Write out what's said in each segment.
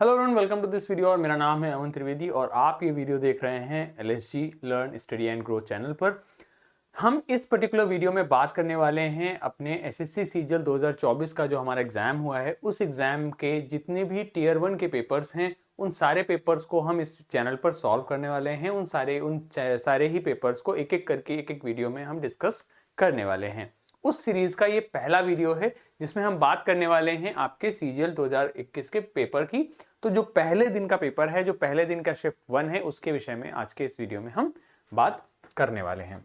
Hello everyone, welcome to this video. और मेरा नाम है अमन त्रिवेदी और आप ये वीडियो देख रहे हैं LSG learn study and growth channel पर। हम इस पर्टिकुलर वीडियो में बात करने वाले हैं अपने SSC सीजल 2024 का जो हमारा एग्जाम हुआ है, उस एग्जाम के जितने भी टीयर 1 के पेपर्स हैं उन सारे पेपर्स को हम इस चैनल पर सॉल्व करने वाले हैं। उन सारे ही पेपर्स को एक एक करके एक एक वीडियो में हम डिस्कस करने वाले हैं। उस सीरीज का ये पहला वीडियो है जिसमें हम बात करने वाले हैं आपके सीजीएल 2021 के पेपर की। तो जो पहले दिन का पेपर है, जो पहले दिन का शिफ्ट 1 है, उसके विषय में आज के इस वीडियो में हम बात करने वाले हैं।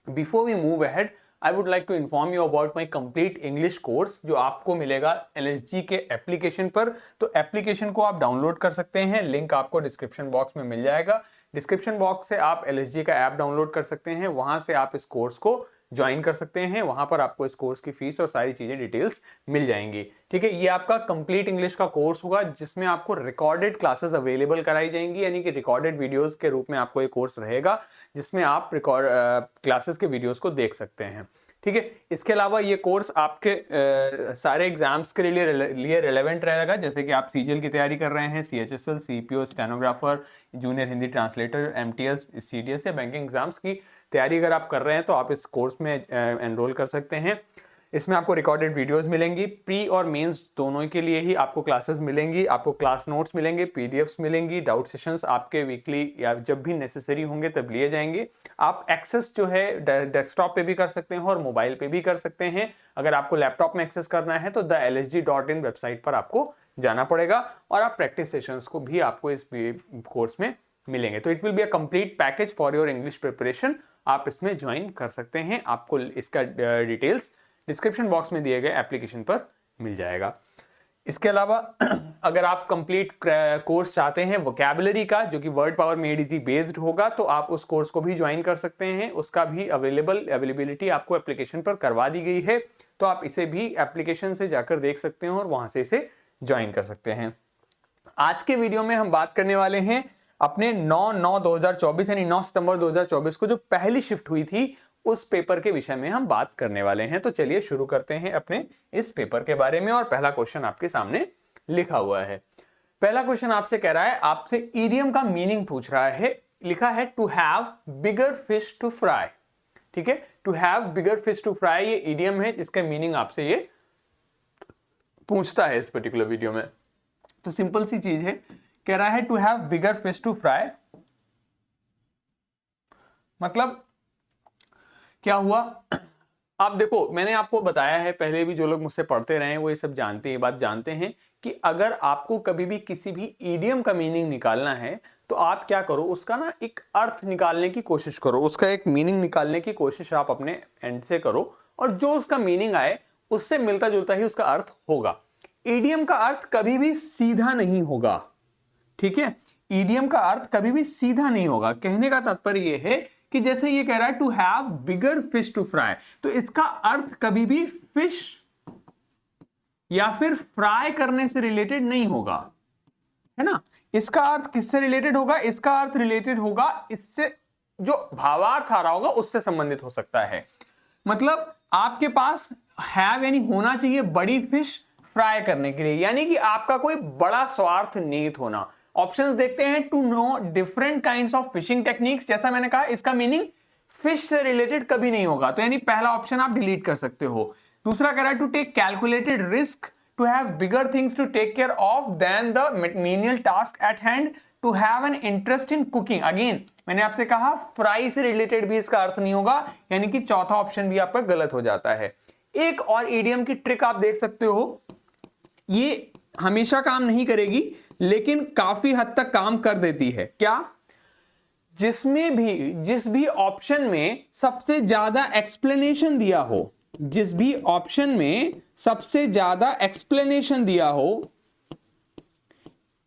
Before we move ahead, I would like to inform you about my complete English course जो आपको मिलेगा LSG के एप्लीकेशन पर। तो एप्लीकेशन को आप डाउनलोड कर सकते हैं, लिंक आपको डिस्क्रिप्शन बॉक्स में मिल जाएगा। डिस्क्रिप्शन बॉक्स से आप LSG का ऐप डाउनलोड कर सकते हैं, वहां से आप इस कोर्स को ज्वाइन कर सकते हैं। वहां पर आपको इस कोर्स की फीस और सारी चीजें डिटेल्स मिल जाएंगी। ठीक है, ये आपका कंप्लीट इंग्लिश का कोर्स होगा जिसमें आपको रिकॉर्डेड क्लासेस अवेलेबल कराई जाएंगी, यानी कि रिकॉर्डेड वीडियोस के रूप में आपको ये कोर्स रहेगा जिसमें आप रिकॉर्ड क्लासेस के वीडियोस को देख सकते हैं। ठीक है, इसके अलावा ये कोर्स आपके सारे एग्जाम्स के लिए रिलेवेंट रहेगा। जैसे कि आप सीजीएल की तैयारी कर रहे हैं, CHSL, CPO, stenographer, junior Hindi translator, MTS, CDS या बैंकिंग एग्जाम्स की तैयारी अगर आप कर रहे हैं तो आप इस कोर्स में एनरोल कर सकते हैं। इसमें आपको रिकॉर्डेड वीडियोस मिलेंगी, प्री और मेंस दोनों के लिए ही आपको क्लासेस मिलेंगी, आपको क्लास नोट्स मिलेंगे, PDFs मिलेंगी, डाउट सेशंस आपके वीकली या जब भी नेसेसरी होंगे तब लिए जाएंगे। आप एक्सेस जो है डेस्कटॉप पे भी कर सकते हैं और मोबाइल पे भी कर सकते हैं। अगर आपको लैपटॉप में एक्सेस करना है तो thelsg.in वेबसाइट पर आपको जाना पड़ेगा और आप प्रैक्टिस सेशंस को भी आपको इस कोर्स में मिलेंगे। तो it will be a complete package for your English preparation. आप इसमें ज्वाइन कर सकते हैं, आपको इसका डिटेल्स डिस्क्रिप्शन बॉक्स में दिए गए एप्लीकेशन पर मिल जाएगा। इसके अलावा अगर आप कंप्लीट कोर्स चाहते हैं वोकैबुलरी का, जो कि word power made easy based होगा, तो आप उस कोर्स को भी ज्वाइन कर सकते हैं। उसका भी अवेलेबिलिटी आपको एप्लीकेशन पर करवा दी गई है, तो आप इसे भी एप्लीकेशन से जाकर देख सकते हैं और वहां से इसे ज्वाइन कर सकते हैं। आज के वीडियो में हम बात करने वाले हैं अपने 9/9/2024 यानी 9 सितंबर 2024 को जो पहली शिफ्ट हुई थी उस पेपर के विषय में हम बात करने वाले हैं। तो चलिए शुरू करते हैं अपने इस पेपर के बारे में। और पहला क्वेश्चन आपके सामने लिखा हुआ है। पहला क्वेश्चन आपसे कह रहा है, आपसे ईडियम का मीनिंग पूछ रहा है। लिखा है to have bigger fish to fry. ठीक है, to have bigger fish to fry ये ईडियम है, इसका मीनिंग आपसे ये पूछता है इस पर्टिकुलर वीडियो में। तो सिंपल सी चीज है, कह रहा है to have bigger fish to fry, मतलब क्या हुआ। आप देखो, मैंने आपको बताया है पहले भी, जो लोग मुझसे पढ़ते रहे हैं वो ये सब जानते हैं, ये बात जानते हैं कि अगर आपको कभी भी किसी भी ईडियम का मीनिंग निकालना है तो आप क्या करो, उसका ना एक अर्थ निकालने की कोशिश करो, उसका एक मीनिंग निकालने की कोशिश आप अपने एंड से करो और जो उसका मीनिंग आए उससे मिलता जुलता ही उसका अर्थ होगा। ईडियम का अर्थ कभी भी सीधा नहीं होगा। ठीक है, ईडियम का अर्थ कभी भी सीधा नहीं होगा। कहने का तात्पर्य यह है कि जैसे ये कह रहा है to have bigger fish to fry, तो इसका अर्थ कभी भी फिश या फिर फ्राई करने से रिलेटेड नहीं होगा, है ना। इसका अर्थ किससे रिलेटेड होगा? इसका अर्थ रिलेटेड होगा इससे, जो भावार्थ आ रहा होगा उससे संबंधित हो सकता है। मतलब आपके पास हैव यानी होना चाहिए बड़ी फिश फ्राई करने के लिए, यानी कि आपका कोई बड़ा स्वार्थ निहित होना। ऑप्शंस देखते हैं, to know different kinds of fishing techniques, जैसा मैंने कहा इसका मीनिंग फिश से रिलेटेड कभी नहीं होगा, तो यानी पहला ऑप्शन आप डिलीट कर सकते हो। दूसरा कह रहा है to take calculated risk, to have bigger things to take care of then the menial task at hand, to have an interest in cooking. Again मैंने आपसे कहा फ्राई से रिलेटेड भी इसका अर्थ नहीं होगा, यानी कि चौथा ऑप्शन भी आपका गलत हो जाता है। एक और ईडियम की ट्रिक आप देख सकते हो, ये हमेशा काम नहीं करेगी लेकिन काफी हद तक काम कर देती है। क्या? जिस भी ऑप्शन में सबसे ज्यादा एक्सप्लेनेशन दिया हो, जिस भी ऑप्शन में सबसे ज्यादा एक्सप्लेनेशन दिया हो,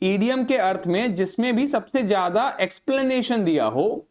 ईडियम के अर्थ में जिसमें भी सबसे ज्यादा एक्सप्लेनेशन दिया हो,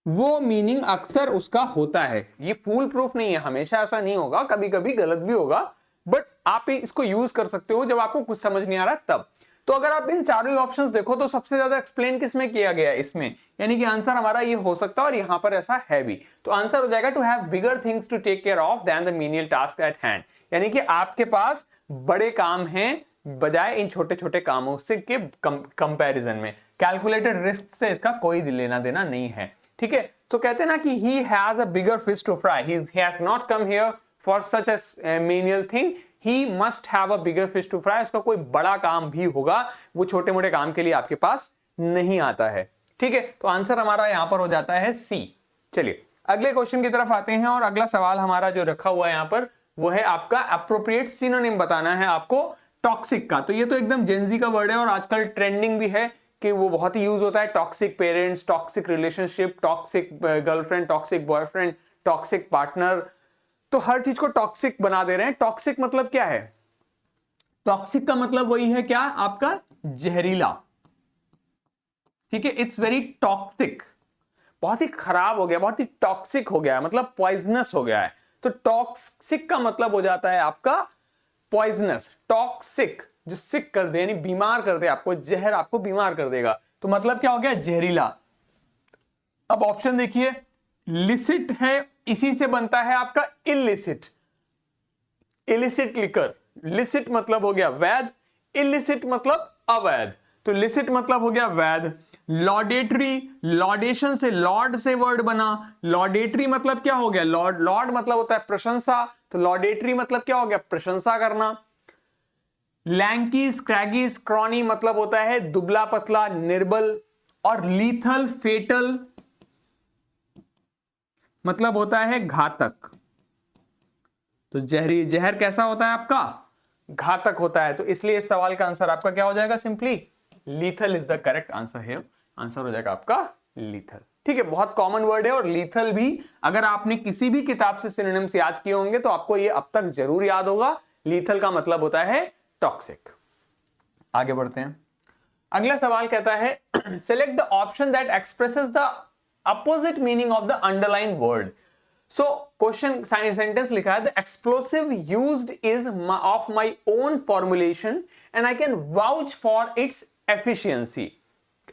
वो मीनिंग अक्सर उसका होता है। ये फूल प्रूफ नहीं है, हमेशा ऐसा नहीं होगा, कभी कभी गलत भी होगा, बट आप इसको यूज कर सकते हो जब आपको कुछ समझ नहीं आ रहा तब। तो अगर आप इन चारों ही ऑप्शंस देखो तो सबसे ज्यादा एक्सप्लेन किसमें किया गया है, इसमें, यानी कि आंसर हमारा ये हो सकता है और यहां पर ऐसा है भी। तो आंसर हो जाएगा to have bigger things to take care of then the menial task at hand, यानी कि आपके पास बड़े काम हैं बजाय इन छोटे छोटे कामों से के कंपैरिजन में। कैलकुलेटेड रिस्क से इसका कोई लेना देना नहीं है, ठीक है। तो कहते हैं ना कि he has a bigger fish to fry, he has not come here for such a menial thing, he must have a bigger fish to fry। उसका कोई बड़ा काम भी होगा, वो छोटे मोटे काम के लिए आपके पास नहीं आता है, ठीक है। तो आंसर हमारा यहां पर हो जाता है सी। चलिए अगले क्वेश्चन की तरफ आते हैं और अगला सवाल हमारा जो रखा हुआ है यहां पर वो है आपका अप्रोप्रिएट सिनोनिम बताना है आपको टॉक्सिक का। तो ये तो एकदम जेनजी का वर्ड है और आजकल ट्रेंडिंग भी है कि वो बहुत ही यूज होता है। Toxic parents, toxic relationship, toxic girlfriend, toxic boyfriend, toxic partner, तो हर चीज को टॉक्सिक बना दे रहे हैं। टॉक्सिक मतलब क्या है? टॉक्सिक का मतलब वही है क्या आपका जहरीला, ठीक है। इट्स वेरी टॉक्सिक, बहुत ही खराब हो गया, बहुत ही टॉक्सिक हो गया, मतलब पॉइजनस हो गया है। तो टॉक्सिक का मतलब हो जाता है आपका पॉइजनस। टॉक्सिक जो सिक कर दे यानी बीमार कर दे आपको, जहर आपको बीमार कर देगा, तो मतलब क्या हो गया जहरीला। अब ऑप्शन देखिए, लिसिट है, इसी से बनता है आपका इलिसिट। इलिसिट लिकर, लिसिट मतलब हो गया वैध, इलिसिट मतलब अवैध। तो लिसिट मतलब हो गया वैध। लॉडेटरी, लॉडेशन से लॉर्ड से वर्ड बना, लॉडेटरी मतलब क्या हो गया लॉर्ड, लॉर्ड मतलब होता है प्रशंसा, तो लॉडेटरी मतलब क्या हो गया प्रशंसा करना। लैंकी, स्क्रैगी, स्क्रॉनी मतलब होता है दुबला पतला निर्बल, और लीथल, फेटल मतलब होता है घातक। तो जहर कैसा होता है आपका घातक होता है, तो इसलिए इस सवाल का आंसर आपका क्या हो जाएगा simply lethal is the correct answer है। आंसर हो जाएगा आपका लीथल, ठीक है। बहुत कॉमन वर्ड है और लीथल भी अगर आपने किसी भी किताब से सिनोनिम्स याद किए होंगे तो आपको ये अब तक जरूर याद होगा। लीथल का मतलब होता है टॉक्सिक। आगे बढ़ते हैं, अगला सवाल कहता है select the option that expresses the opposite meaning of the underline word. So question sentence लिखा है the explosive used is of my own formulation and I can vouch for its efficiency.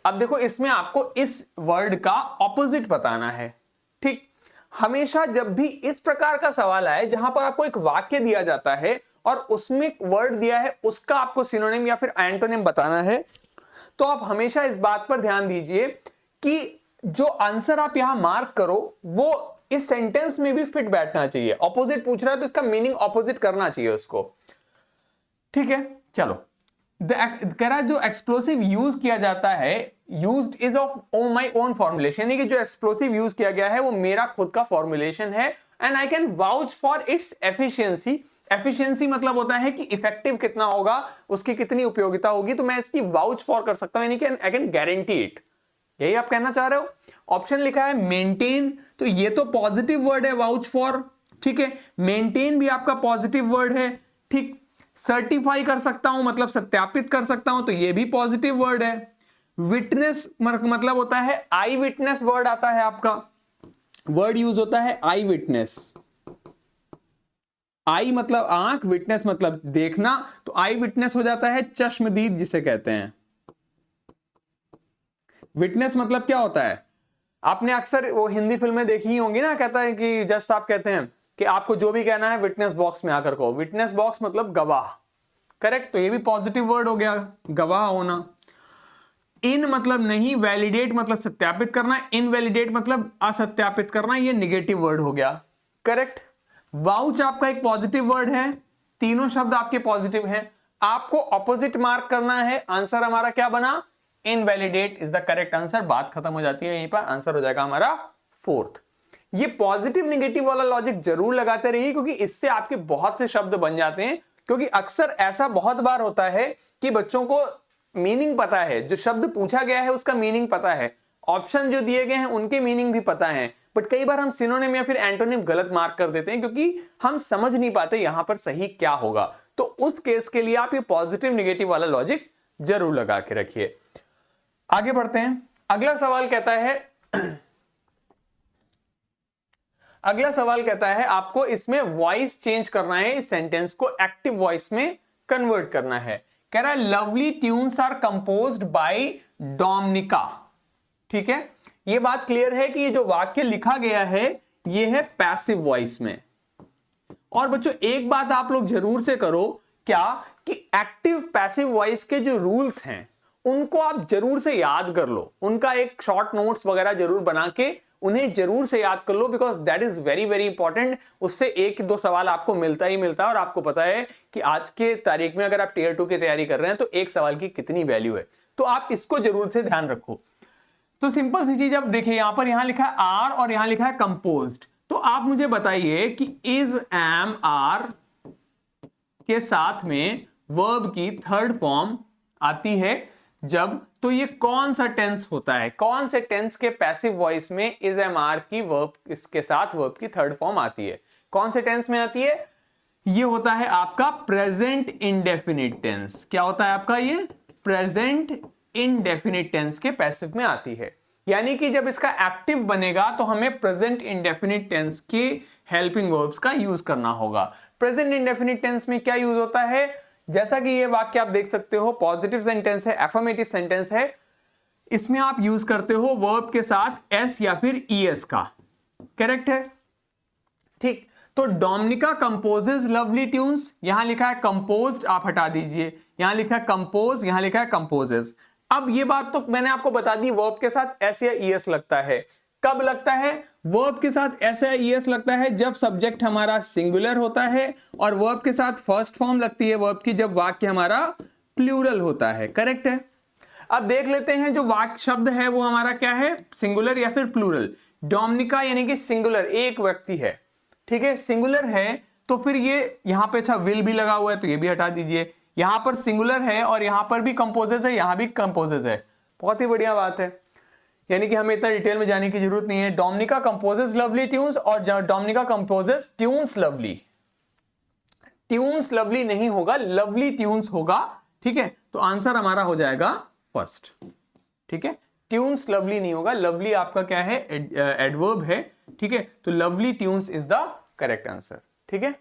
अब देखो इसमें आपको इस वर्ड का opposite बताना है, ठीक। हमेशा जब भी इस प्रकार का सवाल आए जहां पर आपको एक वाक्य दिया जाता है और उसमें वर्ड दिया है उसका आपको सिनोनिम या फिर एंटोनिम बताना है, तो आप हमेशा इस बात पर ध्यान दीजिए कि जो आंसर आप यहां मार्क करो वो इस सेंटेंस में भी फिट बैठना चाहिए। ऑपोजिट पूछ रहा है तो इसका मीनिंग ऑपोजिट करना चाहिए उसको, ठीक है। चलो कह रहा है जो एक्सप्लोसिव यूज किया जाता है, used is of my own formulation, यानी कि जो एक्सप्लोसिव यूज किया गया है वो मेरा खुद का फॉर्मुलेशन है। And I can vouch for its efficiency. Efficiency मतलब होता है कि इफेक्टिव कितना होगा, उसकी कितनी उपयोगिता होगी, तो मैं इसकी वाउच फॉर कर सकता हूं, यानी कि आई कैन गारंटी इट। यही आप कहना चाह रहे हो। ऑप्शन लिखा है मेंटेन, तो ये तो पॉजिटिव वर्ड है वाउच फॉर, ठीक है। मेंटेन भी आपका पॉजिटिव वर्ड है, ठीक। सर्टिफाई कर सकता हूं मतलब सत्यापित कर सकता हूं, तो ये भी पॉजिटिव वर्ड है। विटनेस मतलब होता है आई विटनेस वर्ड आता है आपका, वर्ड यूज होता है आई विटनेस। आई मतलब आंख, विटनेस मतलब देखना, तो आई विटनेस हो जाता है चश्मदीद जिसे कहते हैं। विटनेस मतलब क्या होता है, आपने अक्सर वो हिंदी फिल्में देखी ही होंगी ना, कहता है कि जज साहब कहते हैं कि आपको जो भी कहना है विटनेस बॉक्स में आकर कहो। विटनेस बॉक्स मतलब गवाह, करेक्ट। तो ये भी पॉजिटिव वर्ड हो गया गवाह होना। इन मतलब नहीं, वैलिडेट मतलब सत्यापित करना, इनवैलिडेट मतलब असत्यापित करना, ये निगेटिव वर्ड हो गया, करेक्ट। वाउच आपका एक पॉजिटिव वर्ड है, तीनों शब्द आपके पॉजिटिव हैं। आपको ऑपोजिट मार्क करना है, आंसर हमारा क्या बना invalidate is the correct answer. बात खत्म हो जाती है यहीं पर, आंसर हो जाएगा हमारा फोर्थ। ये पॉजिटिव निगेटिव वाला लॉजिक जरूर लगाते रहिए क्योंकि इससे आपके बहुत से शब्द बन जाते हैं। क्योंकि अक्सर ऐसा बहुत बार होता है कि बच्चों को मीनिंग पता है, जो शब्द पूछा गया है उसका मीनिंग पता है, ऑप्शन जो दिए गए हैं उनके मीनिंग भी पता है, बट कई बार हम सिनोनिम या फिर एंटोनिम गलत मार्क कर देते हैं क्योंकि हम समझ नहीं पाते यहां पर सही क्या होगा। तो उस केस के लिए आप ये पॉजिटिव निगेटिव वाला लॉजिक जरूर लगा के रखिए। आगे बढ़ते हैं, अगला सवाल कहता है आपको इसमें वॉइस चेंज करना है, इस सेंटेंस को एक्टिव वॉइस में कन्वर्ट करना है। कह रहा है lovely tunes are composed by Dominica. ठीक है, ये बात क्लियर है कि ये जो वाक्य लिखा गया है ये है पैसिव वॉइस में। और बच्चों एक बात आप लोग जरूर से करो, क्या कि एक्टिव पैसिव वॉइस के जो रूल्स हैं उनको आप जरूर से याद कर लो, उनका एक शॉर्ट नोट्स वगैरह जरूर बना के उन्हें जरूर से याद कर लो, because that is very very important. उससे एक दो सवाल आपको मिलता ही मिलता है, और आपको पता है कि आज के तारीख में अगर आप टियर 2 की तैयारी कर रहे हैं तो एक सवाल की कितनी वैल्यू है, तो आप इसको जरूर से ध्यान रखो। तो सिंपल सी चीज, अब देखिए यहां लिखा है आर और यहां लिखा है कंपोज्ड, तो आप मुझे बताइए कि इज एम आर के साथ में वर्ब की थर्ड फॉर्म आती है जब, तो ये कौन सा टेंस होता है, कौन से टेंस के पैसिव वॉइस में इज एम आर की वर्ब इसके साथ वर्ब की थर्ड फॉर्म आती है, कौन से टेंस में आती है? ये होता है आपका प्रेजेंट इंडेफिनिट टेंस। क्या होता है आपका? ये प्रेजेंट इंडेफिनिट टेंस के पैसिव में आती है। यानी कि जब इसका एक्टिव बनेगा तो हमें प्रेजेंट इंडेफिनिट टेंस के हेल्पिंग वर्ब्स का यूज करना होगा। प्रेजेंट इंडेफिनिट टेंस में क्या यूज होता है? जैसा कि ये वाक्य आप देख सकते हो, पॉजिटिव सेंटेंस है, एफर्मेटिव सेंटेंस है, इसमें आप यूज करते हो वर्ब के साथ एस या फिर ईएस का। करेक्ट है? ठीक, तो डोमिनिका कंपोजेज लवली ट्यून्स, यहां लिखा है कंपोज्ड, आप हटा दीजिए, यहां लिखा है कंपोज, यहां लिखा है कंपोजेज। अब ये बात तो मैंने आपको बता दी, वर्ब के साथ एस या ईएस लगता है। कब लगता है? वर्ब के साथ एस या ईएस लगता है जब सब्जेक्ट हमारा सिंगुलर होता है, और वर्ब के साथ फर्स्ट फॉर्म लगती है वर्ब की जब वाक्य हमारा प्लूरल होता है। करेक्ट है? अब देख लेते हैं जो वाक्य शब्द है वो हमारा क्या है, सिंगुलर या फिर प्लूरल। डोमिनिका यानी कि सिंगुलर, एक व्यक्ति है, ठीक है, सिंगुलर है, तो फिर ये यहां पे अच्छा विल भी लगा हुआ है तो ये भी हटा दीजिए। यहां पर सिंगुलर है और यहां पर भी कंपोजेज है, यहां भी कंपोजेज है, बहुत ही बढ़िया बात है। यानी कि हमें इतना डिटेल में जाने की जरूरत नहीं है। डोमिनिका कंपोजेज लवली ट्यून्स और Dominica composes tunes lovely. Tunes lovely नहीं होगा, लवली ट्यून्स होगा। ठीक है, तो आंसर हमारा हो जाएगा फर्स्ट। ठीक है, ट्यून्स लवली नहीं होगा, लवली आपका क्या है, एडवर्ब है। ठीक है, तो lovely tunes is the correct answer. ठीक है,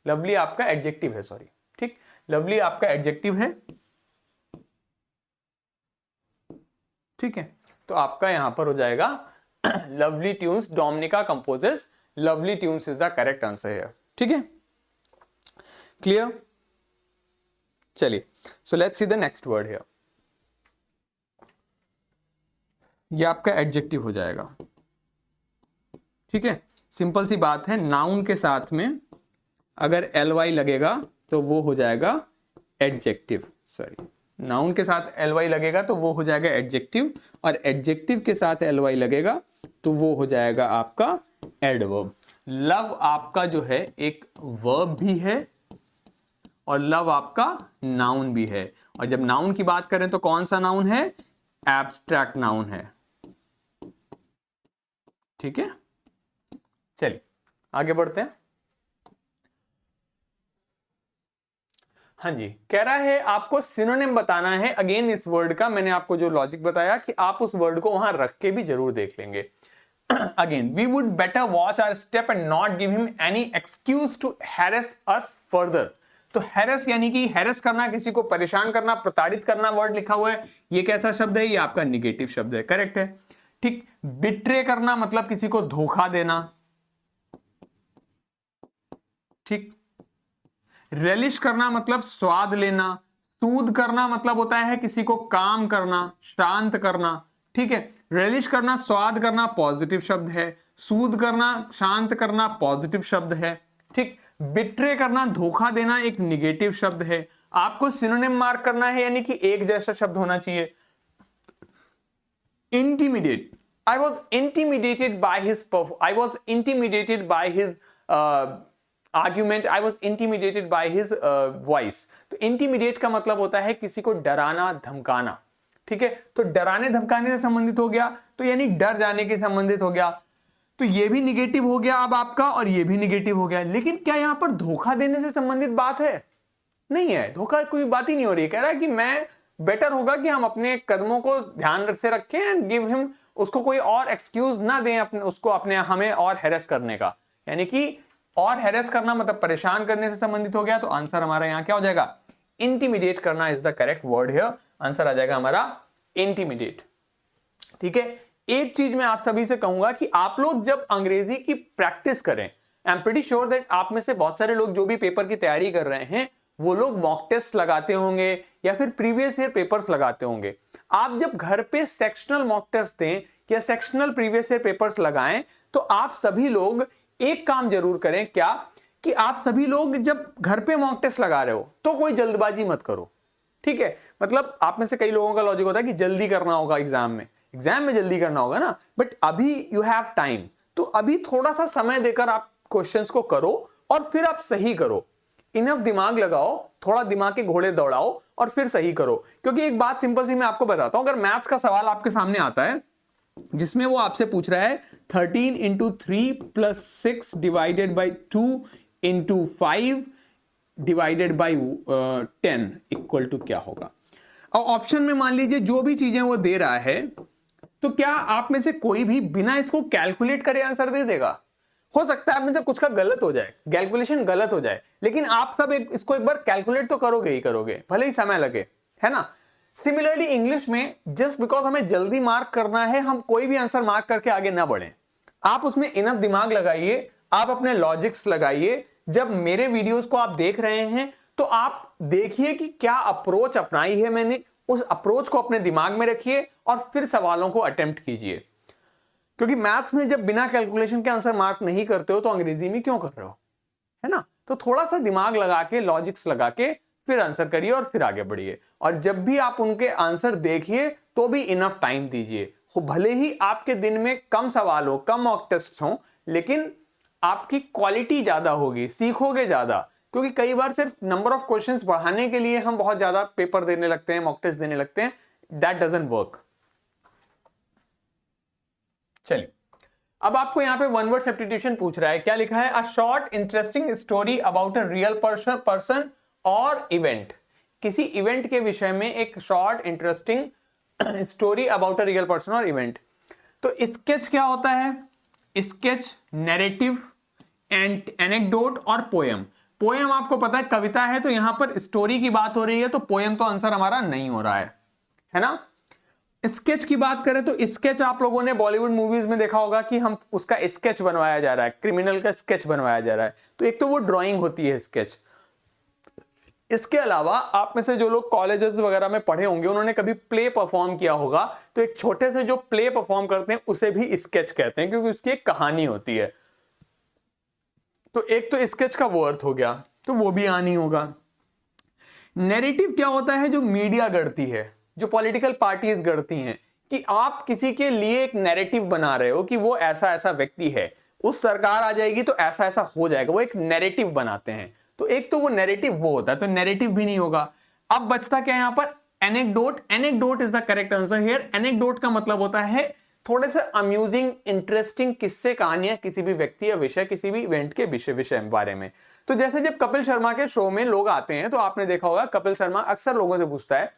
लवली आपका एडजेक्टिव है, सॉरी। ठीक, लवली आपका एडजेक्टिव है। ठीक है, तो आपका यहां पर हो जाएगा lovely tunes, Dominica composes lovely tunes is the correct answer है। ठीक है, क्लियर? चलिए, so let's see the next word here. ये आपका एडजेक्टिव हो जाएगा। ठीक है, सिंपल सी बात है, नाउन के साथ में अगर ly लगेगा तो वो हो जाएगा एडजेक्टिव। सॉरी, नाउन के साथ ly लगेगा तो वो हो जाएगा एडजेक्टिव, और एडजेक्टिव के साथ ly लगेगा तो वो हो जाएगा आपका एडवर्ब। लव आपका जो है एक वर्ब भी है और लव आपका नाउन भी है। और जब नाउन की बात करें तो कौन सा नाउन है? एब्स्ट्रैक्ट नाउन है। ठीक है, चलिए आगे बढ़ते हैं। हाँ जी, कह रहा है आपको सिनोनिम बताना है अगेन इस वर्ड का। मैंने आपको जो लॉजिक बताया कि आप उस वर्ड को वहां रख के भी जरूर देख लेंगे। Again, we would better watch our step and not give him any excuse to harass us further. तो हैरेस यानी कि हैरेस करना, किसी को परेशान करना, प्रताड़ित करना, वर्ड लिखा हुआ है। ये कैसा शब्द है? ये आपका निगेटिव शब्द है। करेक्ट है? ठीक, बिट्रे करना मतलब किसी को धोखा देना। ठीक, रेलिश करना मतलब स्वाद लेना। सूद करना मतलब होता है किसी को काम करना, शांत करना। ठीक है, रेलिश करना, स्वाद करना पॉजिटिव शब्द है, सूद करना, शांत करना पॉजिटिव शब्द है। ठीक, बिट्रे करना, धोखा देना एक निगेटिव शब्द है। आपको सिनोनिम मार्क करना है, यानी कि एक जैसा शब्द होना चाहिए। Intimidate, I was intimidated by his argument, I was intimidated by his voice। तो intimidate का मतलब होता है किसी को डराना, धमकाना। ठीक है, तो डराने धमकाने से संबंधित हो गया, तो यानी डर जाने के संबंधित हो गया। तो ये भी निगेटिव हो गया अब आपका, और ये भी निगेटिव हो गया। लेकिन क्या यहां पर धोखा देने से संबंधित बात है? नहीं है, धोखा कोई बात ही नहीं हो रही। कह रहा है कि मैं बेटर होगा कि हम अपने कदमों को ध्यान से रखें एंड गिव हिम, उसको कोई और एक्सक्यूज ना दें अपने, उसको अपने हमें और हैरेस करने का। यानी कि और हैरेस करना मतलब परेशान करने से संबंधित हो गया। तो आंसर हमारा यहां क्या हो जाएगा? इंटिमिडेट करना is the correct word here. Answer आ जाएगा हमारा इंटिमिडेट। ठीक है, एक चीज मैं आप सभी से कहूंगा कि आप लोग जब अंग्रेजी की प्रैक्टिस करें, I am pretty sure that आप में से बहुत सारे लोग जो भी पेपर की तैयारी कर रहे हैं वो लोग मॉक टेस्ट लगाते होंगे या फिर प्रीवियस ईयर पेपर्स लगाते होंगे। आप जब घर पे सेक्शनल मॉक टेस्ट दें या सेक्शनल प्रीवियस ईयर पेपर्स लगाएं तो आप सभी लोग एक काम जरूर करें, क्या कि आप सभी लोग जब घर पे मॉक टेस्ट लगा रहे हो तो कोई जल्दबाजी मत करो। ठीक है, मतलब आप में से कई लोगों का लॉजिक होता है कि जल्दी करना होगा एग्जाम में जल्दी करना होगा ना, बट अभी यू हैव टाइम, तो अभी थोड़ा सा समय देकर आप क्वेश्चंस को करो और फिर आप सही करो। इनफ दिमाग लगाओ, थोड़ा दिमाग के घोड़े दौड़ाओ और फिर सही करो। क्योंकि एक बात सिंपल सी मैं आपको बताता हूं, अगर मैथ्स का सवाल आपके सामने आता है जिसमें वो आपसे पूछ रहा है 13 into 3 plus 6 divided by 2 into 5 divided by 10 equal to क्या होगा, और ऑप्शन में मान लीजिए जो भी चीजें वो दे रहा है, तो क्या आप में से कोई भी बिना इसको कैलकुलेट करे आंसर दे देगा? हो सकता है आप में से कुछ का गलत हो जाए, कैलकुलेशन गलत हो जाए, लेकिन आप सब इसको एक बार कैलकुलेट तो करोगे ही करोगे, भले ही समय लगे, है ना। सिमिलरली इंग्लिश में जस्ट बिकॉज हमें जल्दी मार्क करना है, हम कोई भी आंसर मार्क करके आगे ना बढ़े। आप उसमें इनफ दिमाग लगाइए, आप अपने लॉजिक्स लगाइए। जब मेरे वीडियोस को आप देख रहे हैं तो आप देखिए कि क्या अप्रोच अपनाई है मैंने, उस अप्रोच को अपने दिमाग में रखिए और फिर सवालों को अटेम्प्ट कीजिए। क्योंकि मैथ्स में जब बिना कैलकुलेशन के आंसर मार्क नहीं करते हो तो अंग्रेजी में क्यों कर रहे हो, है ना। तो थोड़ा सा दिमाग लगा के, लॉजिक्स लगा के फिर आंसर करिए और फिर आगे बढ़िए। और जब भी आप उनके आंसर देखिए तो भी इनफ टाइम दीजिए। भले ही आपके दिन में कम सवाल हो, कम मॉक टेस्ट हो, लेकिन आपकी क्वालिटी ज्यादा होगी, सीखोगे ज्यादा। क्योंकि कई बार सिर्फ नंबर ऑफ क्वेश्चंस बढ़ाने के लिए हम बहुत ज्यादा पेपर देने लगते हैं, मॉक टेस्ट देने लगते हैं, दैट डजंट वर्क। चलिए, अब आपको यहां पे वन वर्ड सब्स्टिट्यूशन पूछ रहा है। क्या लिखा है? A short interesting story about a real person और इवेंट। किसी इवेंट के विषय में एक short interesting story about a real person और इवेंट। तो स्केच क्या होता है? स्केच, नैरेटिव, एंड एनेक्डोट और पोएम। पोएम आपको पता है कविता है, तो यहां पर स्टोरी की बात हो रही है, तो पोएम तो आंसर हमारा नहीं हो रहा है ना। स्केच की बात करें तो स्केच आप लोगों ने बॉलीवुड मूवीज में देखा होगा कि हम उसका स्केच बनवाया जा रहा है, क्रिमिनल का स्केच बनवाया जा रहा है, तो एक तो वो ड्राइंग होती है स्केच। इसके अलावा आप में से जो लोग कॉलेजेस वगैरह में पढ़े होंगे, उन्होंने कभी प्ले परफॉर्म किया होगा, तो एक छोटे से जो प्ले परफॉर्म करते हैं उसे भी स्केच कहते हैं, क्योंकि उसकी एक कहानी होती है। तो एक तो स्केच का वो अर्थ हो गया, तो वो भी आनी होगा। नैरेटिव क्या होता है? जो मीडिया गढ़ती है, जो पॉलिटिकल पार्टीज गढ़ती हैं, कि आप किसी के लिए एक नैरेटिव बना रहे हो कि वो ऐसा ऐसा व्यक्ति है, उस सरकार आ जाएगी तो ऐसा ऐसा हो जाएगा, वो एक नैरेटिव बनाते हैं। तो एक तो वो नैरेटिव वो होता है, तो नैरेटिव भी नहीं होगा। अब बचता क्या है यहां पर? Anecdote. Anecdote is the correct answer here. Anecdote का मतलब होता है थोड़े से अम्यूजिंग, इंटरेस्टिंग किस्से, कहानियां किसी भी व्यक्ति या विषय, किसी भी इवेंट के विषय बारे में। तो जैसे जब कपिल शर्मा के शो में लोग आते हैं तो आपने देखा होगा कपिल शर्मा अक्सर लोगों से पूछता है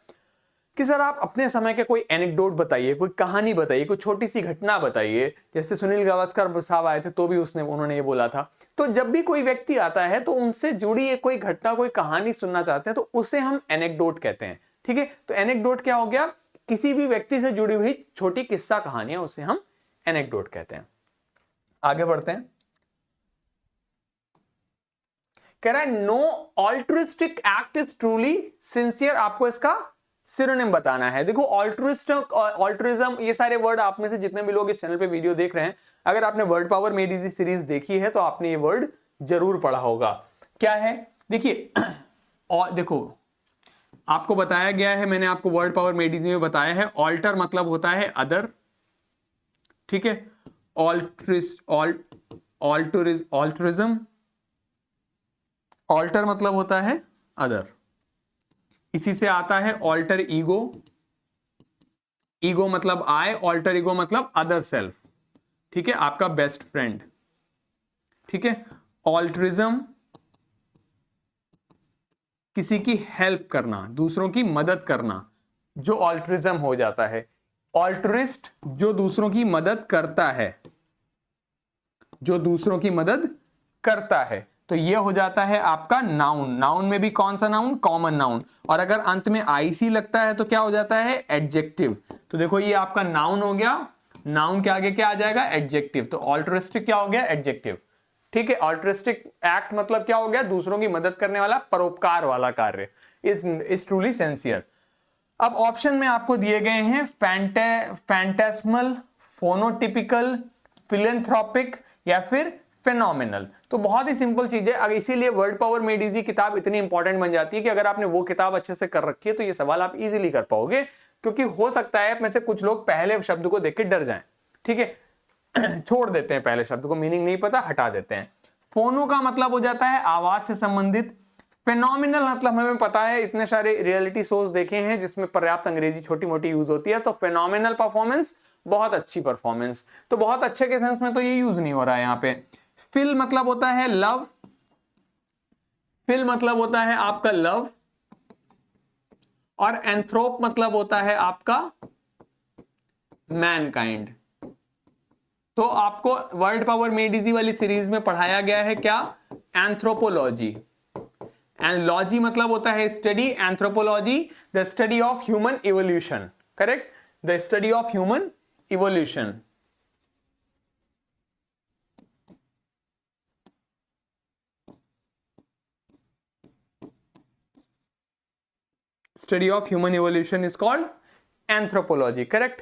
कि सर आप अपने समय के कोई एनेक्डोट बताइए, कोई कहानी बताइए, कोई छोटी सी घटना बताइए। जैसे सुनील गावस्कर साहब आए थे तो भी उन्होंने ये बोला था। तो जब भी कोई व्यक्ति आता है तो उनसे जुड़ी कोई घटना, कोई कहानी सुनना चाहते हैं, तो उसे हम एनेक्डोट कहते हैं। ठीक है, तो एनेक्डोट क्या हो गया? किसी भी व्यक्ति से जुड़ी हुई छोटी किस्सा कहानियां, उसे हम एनेक्डोट कहते हैं। आगे बढ़ते हैं। कह रहा है no altruistic act is truly sincere. आपको इसका सिनोनिम बताना है। देखो ऑल्ट्रिज्म, ये सारे वर्ड आप में से जितने भी लोग इस चैनल पे वीडियो देख रहे हैं, अगर आपने word power made easy series देखी है तो आपने ये वर्ड जरूर पढ़ा होगा। क्या है? देखिए, और देखो आपको बताया गया है, मैंने आपको वर्ड पावर मेड इजी में बताया है, ऑल्टर मतलब होता है अदर। ठीक है, ऑल्ट्रिज्म, ऑल्टर मतलब होता है अदर। इसी से आता है ऑल्टर ईगो। ईगो मतलब आई, ऑल्टर ईगो मतलब अदर सेल्फ। ठीक है, आपका बेस्ट फ्रेंड। ठीक है, ऑल्ट्रिज्म किसी की हेल्प करना, दूसरों की मदद करना, जो ऑल्ट्रिज्म हो जाता है। ऑल्ट्रिस्ट जो दूसरों की मदद करता है, जो दूसरों की मदद करता है। तो ये हो जाता है आपका नाउन। नाउन में भी कौन सा नाउन? Common noun. और अगर अंत में आईसी लगता है तो क्या हो जाता है? एडजेक्टिव। तो देखो ये आपका नाउन हो गया, नाउन के आगे क्या आ जाएगा? एडजेक्टिव। तो ऑल्ट्रिस्टिक क्या हो गया? एडजेक्टिव। ठीक है, ऑल्ट्रिस्टिक एक्ट मतलब क्या हो गया? दूसरों की मदद करने वाला, परोपकार वाला कार्य। Is truly sincere. अब ऑप्शन में आपको दिए गए हैं फैंटेस्मल, फोनोटिपिकल, फिलेंथ्रोपिक या फिर फेनोमिनल। तो बहुत ही सिंपल चीज है। अगर इसीलिए वर्ड पावर मेड इजी किताब इतनी इंपॉर्टेंट बन जाती है कि अगर आपने वो किताब अच्छे से कर रखी है तो ये सवाल आप इजीली कर पाओगे, क्योंकि हो सकता है में से कुछ लोग पहले शब्द को देख के डर जाएं। ठीक है छोड़ देते हैं पहले शब्द को, मीनिंग नहीं पता, हटा देते हैं। फोनो का मतलब हो जाता है आवाज से संबंधित। फेनोमिनल मतलब हमें पता है, इतने सारे रियलिटी शोज देखे हैं जिसमें पर्याप्त अंग्रेजी छोटी मोटी यूज होती है, तो फेनोमिनल परफॉर्मेंस, बहुत अच्छी परफॉर्मेंस। तो बहुत अच्छे के सेंस में तो ये यूज नहीं हो रहा है यहाँ पे। फिल मतलब होता है लव, फिल मतलब होता है आपका लव, और एंथ्रोप मतलब होता है आपका मैनकाइंड। तो आपको वर्ड पावर मेड इजी वाली सीरीज में पढ़ाया गया है क्या? एंथ्रोपोलॉजी। एंड लॉजी मतलब होता है study, anthropology the study of human evolution. Correct, the study of human evolution. Study of human evolution is called anthropology. Correct.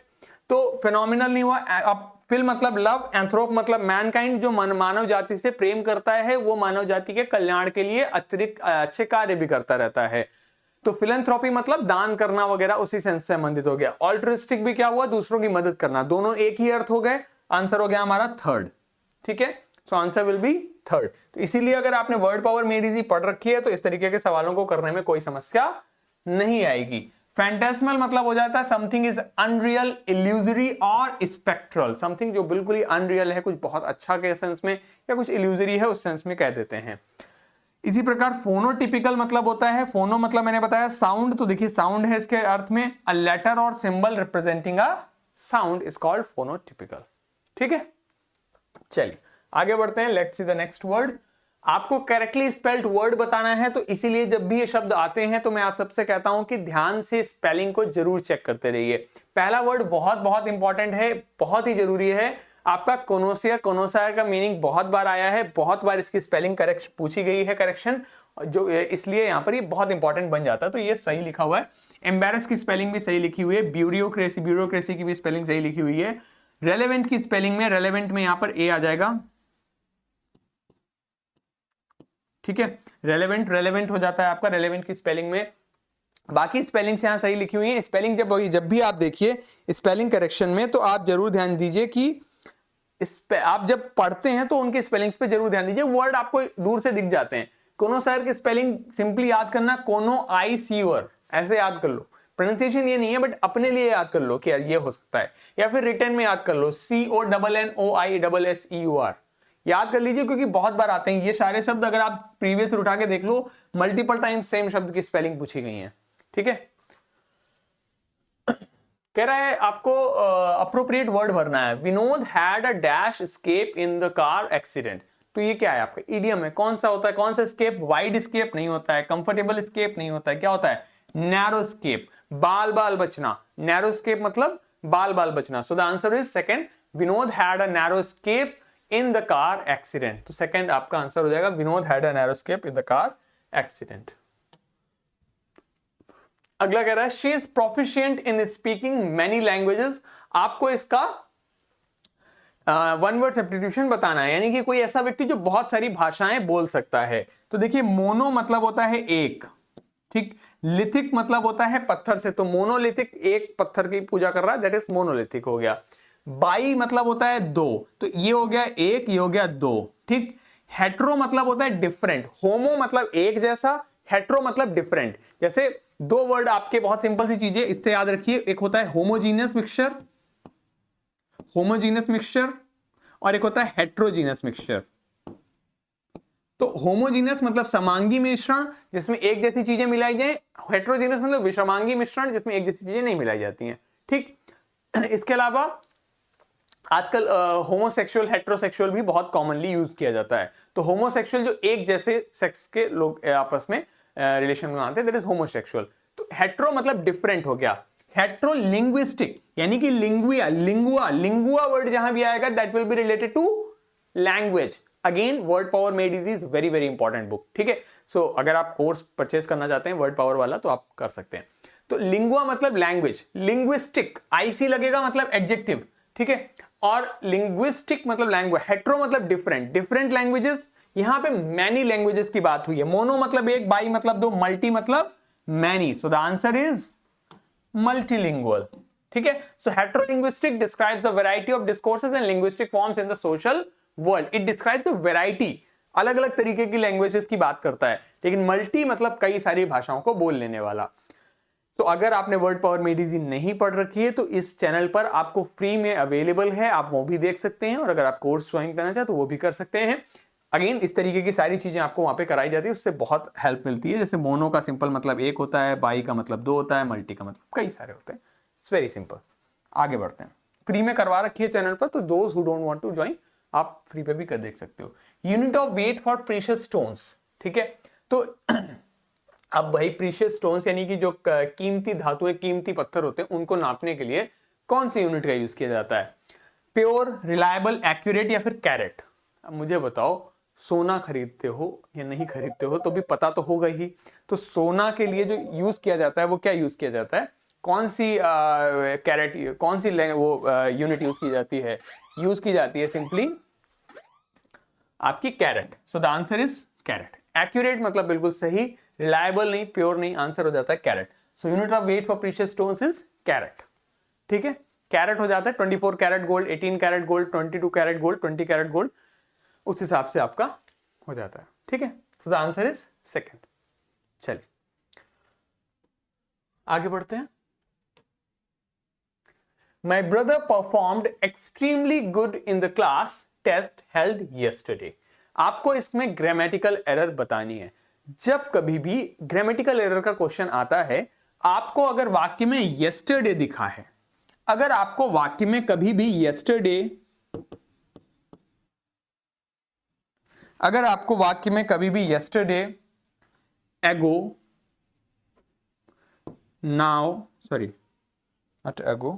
तो फिनोमिनल नहीं हुआ। अब फिल मतलब लव, एंथ्रोप मतलब मैनकाइंड, जो मानव जाति से प्रेम करता है, वो मानव जाति के कल्याण के लिए अतिरिक्त अच्छे कार्य भी करता रहता है। तो फिलैंथ्रोपी मतलब दान करना वगैरह, उसी सेंस से संबंधित हो गया। ऑल्ट्रिस्टिक भी क्या हुआ? दूसरों की मदद करना। दोनों एक ही अर्थ हो गए। आंसर हो गया हमारा थर्ड। ठीक है, so answer will be third. तो इसीलिए अगर आपने वर्ड पावर मेड इजी पढ़ रखी है तो इस तरीके के सवालों को करने में कोई समस्या नहीं आएगी। फैंटास्मल मतलब हो जाता है समथिंग इज अनरियल, इल्यूजरी और स्पेक्ट्रल। समथिंग जो बिल्कुल ही अनरियल है, कुछ बहुत अच्छा के सेंस में, या कुछ इल्यूजरी है उस सेंस में कह देते हैं। इसी प्रकार फोनोटिपिकल मतलब होता है, फोनो मतलब मैंने बताया साउंड। तो देखिए साउंड है इसके अर्थ में अ लेटर और symbol representing a sound is called phonotypical. ठीक है, चलिए आगे बढ़ते हैं। Let's see the next word. आपको करेक्टली स्पेल्ड वर्ड बताना है, तो इसीलिए जब भी ये शब्द आते हैं तो मैं आप सबसे कहता हूं कि ध्यान से स्पेलिंग को जरूर चेक करते रहिए। पहला वर्ड बहुत बहुत इंपॉर्टेंट है, बहुत ही जरूरी है। आपका कोनोसियर, कोनोसायर का मीनिंग बहुत बार आया है, बहुत बार इसकी स्पेलिंग करेक्ट पूछी गई है, करेक्शन, जो इसलिए यहां पर ये बहुत इंपॉर्टेंट बन जाता है। तो ये सही लिखा हुआ है। एम्बेरस की स्पेलिंग भी सही लिखी हुई है। ब्यूरोक्रेसी, ब्यूरोक्रेसी की भी स्पेलिंग सही लिखी हुई है। रेलेवेंट की स्पेलिंग में, रेलेवेंट में यहां पर ए आ जाएगा। ठीक है, रेलेवेंट, रेलेवेंट हो जाता है आपका रेलेवेंट की स्पेलिंग में। बाकी स्पेलिंग्स यहां सही लिखी हुई है। स्पेलिंग जब भी आप देखिए स्पेलिंग करेक्शन में, तो आप जरूर ध्यान दीजिए कि आप जब पढ़ते हैं तो उनके स्पेलिंग्स पे जरूर ध्यान दीजिए। वर्ड आपको दूर से दिख जाते हैं। कोनोसायर की स्पेलिंग सिंपली याद करना, कोनो आई सीवर, ऐसे याद कर लो। प्रोनाउंसिएशन ये नहीं है, बट अपने लिए याद कर लो कि ये हो सकता है। या फिर रिटर्न में याद कर लो, CONNOISSEUR, याद कर लीजिए, क्योंकि बहुत बार आते हैं ये सारे शब्द। अगर आप प्रीवियस उठा के देख लो, मल्टीपल टाइम सेम शब्द की स्पेलिंग पूछी गई है। ठीक है, कह रहा है आपको अप्रोप्रिएट वर्ड भरना है। Vinod had a dash escape in the car accident. तो ये क्या है आपका? इडियम है। कौन सा होता है? कौन सा एस्केप? वाइड एस्केप नहीं होता है, कंफर्टेबल एस्केप नहीं होता है, क्या होता है? नैरो एस्केप, बाल बाल बचना। नैरो एस्केप मतलब बाल बाल बचना। सो the answer is second, Vinod had a narrow escape in the car accident. तो सेकंड आपका आंसर हो जाएगा, Vinod had a narrow escape in the car accident. अगला कह रहा है she is proficient in speaking many languages. आपको इसका वन वर्ड सब्स्टिट्यूशन बताना है, यानी कि कोई ऐसा व्यक्ति जो बहुत सारी भाषाएं बोल सकता है। तो देखिए मोनो मतलब होता है एक, ठीक। लिथिक मतलब होता है पत्थर से, तो मोनोलिथिक, एक पत्थर की पूजा कर रहा है, दैट इज मोनोलिथिक हो गया। बाई मतलब होता है दो, तो ये हो गया एक, ये हो गया दो, ठीक। हेट्रो मतलब होता है डिफरेंट। होमो मतलब एक जैसा, हेट्रो मतलब डिफरेंट। जैसे दो वर्ड आपके, बहुत सिंपल सी चीजें, इससे याद रखिए। एक होता है होमोजीनियस मिक्सचर, होमोजीनियस मिक्सचर, और एक होता है हेट्रोजीनियस मिक्सचर। तो होमोजीनियस मतलब समांगी मिश्रण, जिसमें एक जैसी चीजें मिलाई जाए। हेट्रोजीनियस मतलब विषमांगी मिश्रण, जिसमें एक जैसी चीजें नहीं मिलाई जाती हैं, ठीक। इसके अलावा आजकल होमोसेक्सुअल हेट्रोसेक्सुअल भी बहुत कॉमनली यूज किया जाता है। तो होमोसेक्सुअल जो एक जैसे सेक्स के लोग आपस में रिलेशन बनाते हैं, दैट इज होमोसेक्सुअल। तो हेट्रो मतलब डिफरेंट हो गया। हेट्रो लिंग्विस्टिक यानी कि लिंगुआ लिंगुआ लिंगुआ वर्ड जहां भी आएगा that will be related to language. Again word power made is very very important book, ठीक है। सो अगर आप कोर्स परचेज करना चाहते हैं वर्ड पावर वाला तो आप कर सकते हैं। तो लिंगुआ मतलब लैंग्वेज, लिंग्विस्टिक आईसी लगेगा मतलब एडजेक्टिव, ठीक है। और लिंग्विस्टिक मतलब लैंग्वेज, हेट्रो मतलब डिफरेंट, डिफरेंट लैंग्वेजेस। यहां पे मैनी लैंग्वेजेस की बात हुई है। मोनो मतलब एक, बाई मतलब दो, मल्टी मतलब many. So the answer is multilingual, ठीक है। So heterolinguistic describes the variety of discourses and linguistic forms in the social world. It describes the variety, अलग अलग तरीके की लैंग्वेजेस की बात करता है। लेकिन मल्टी मतलब कई सारी भाषाओं को बोल लेने वाला। तो अगर आपने वर्ड पावर मेड इजी नहीं पढ़ रखी है तो इस चैनल पर आपको फ्री में अवेलेबल है, आप वो भी देख सकते हैं। और अगर आप कोर्स ज्वाइन करना चाहते तो वो भी कर सकते हैं। अगेन इस तरीके की सारी चीजें आपको वहां पे कराई जाती है, उससे बहुत हेल्प मिलती है। जैसे मोनो का सिंपल मतलब एक होता है, बाई का मतलब दो होता है, मल्टी का मतलब कई सारे होते हैं। It's very simple. आगे बढ़ते हैं। फ्री में करवा रखी है चैनल पर, तो those who don't want to join आप फ्री पे भी कर देख सकते हो। Unit of weight for precious stones, ठीक है। तो अब भाई प्रीशियस स्टोन्स यानी कि जो कीमती धातुएं, कीमती पत्थर होते हैं, उनको नापने के लिए कौन सी यूनिट का यूज किया जाता है? प्योर, रिलायबल, एक्यूरेट या फिर कैरेट? अब मुझे बताओ, सोना खरीदते हो या नहीं खरीदते हो तो भी पता तो होगा ही। तो सोना के लिए जो यूज किया जाता है वो क्या यूज किया जाता है? कौन सी कैरेट, कौन सी वो यूनिट यूज की जाती है? यूज की जाती है सिंपली आपकी carat. So the answer is carat. Accurate मतलब बिल्कुल सही, रिलायबल नहीं, प्योर नहीं, आंसर हो जाता है carat. So unit of weight for precious stones is carat, ठीक है। कैरेट हो जाता है 24 carat gold, 18 carat gold, 22 carat gold, 20 carat gold, उस हिसाब से आपका हो जाता है, ठीक है। So the answer is second. चलिए आगे बढ़ते हैं। My brother performed extremely good in the class test held yesterday. आपको इसमें ग्रामेटिकल एरर बतानी है। जब कभी भी ग्रामेटिकल एरर का क्वेश्चन आता है, आपको अगर वाक्य में yesterday दिखा है, अगर आपको वाक्य में कभी भी yesterday, अगर आपको वाक्य में कभी भी yesterday, ago, now, sorry, not ago,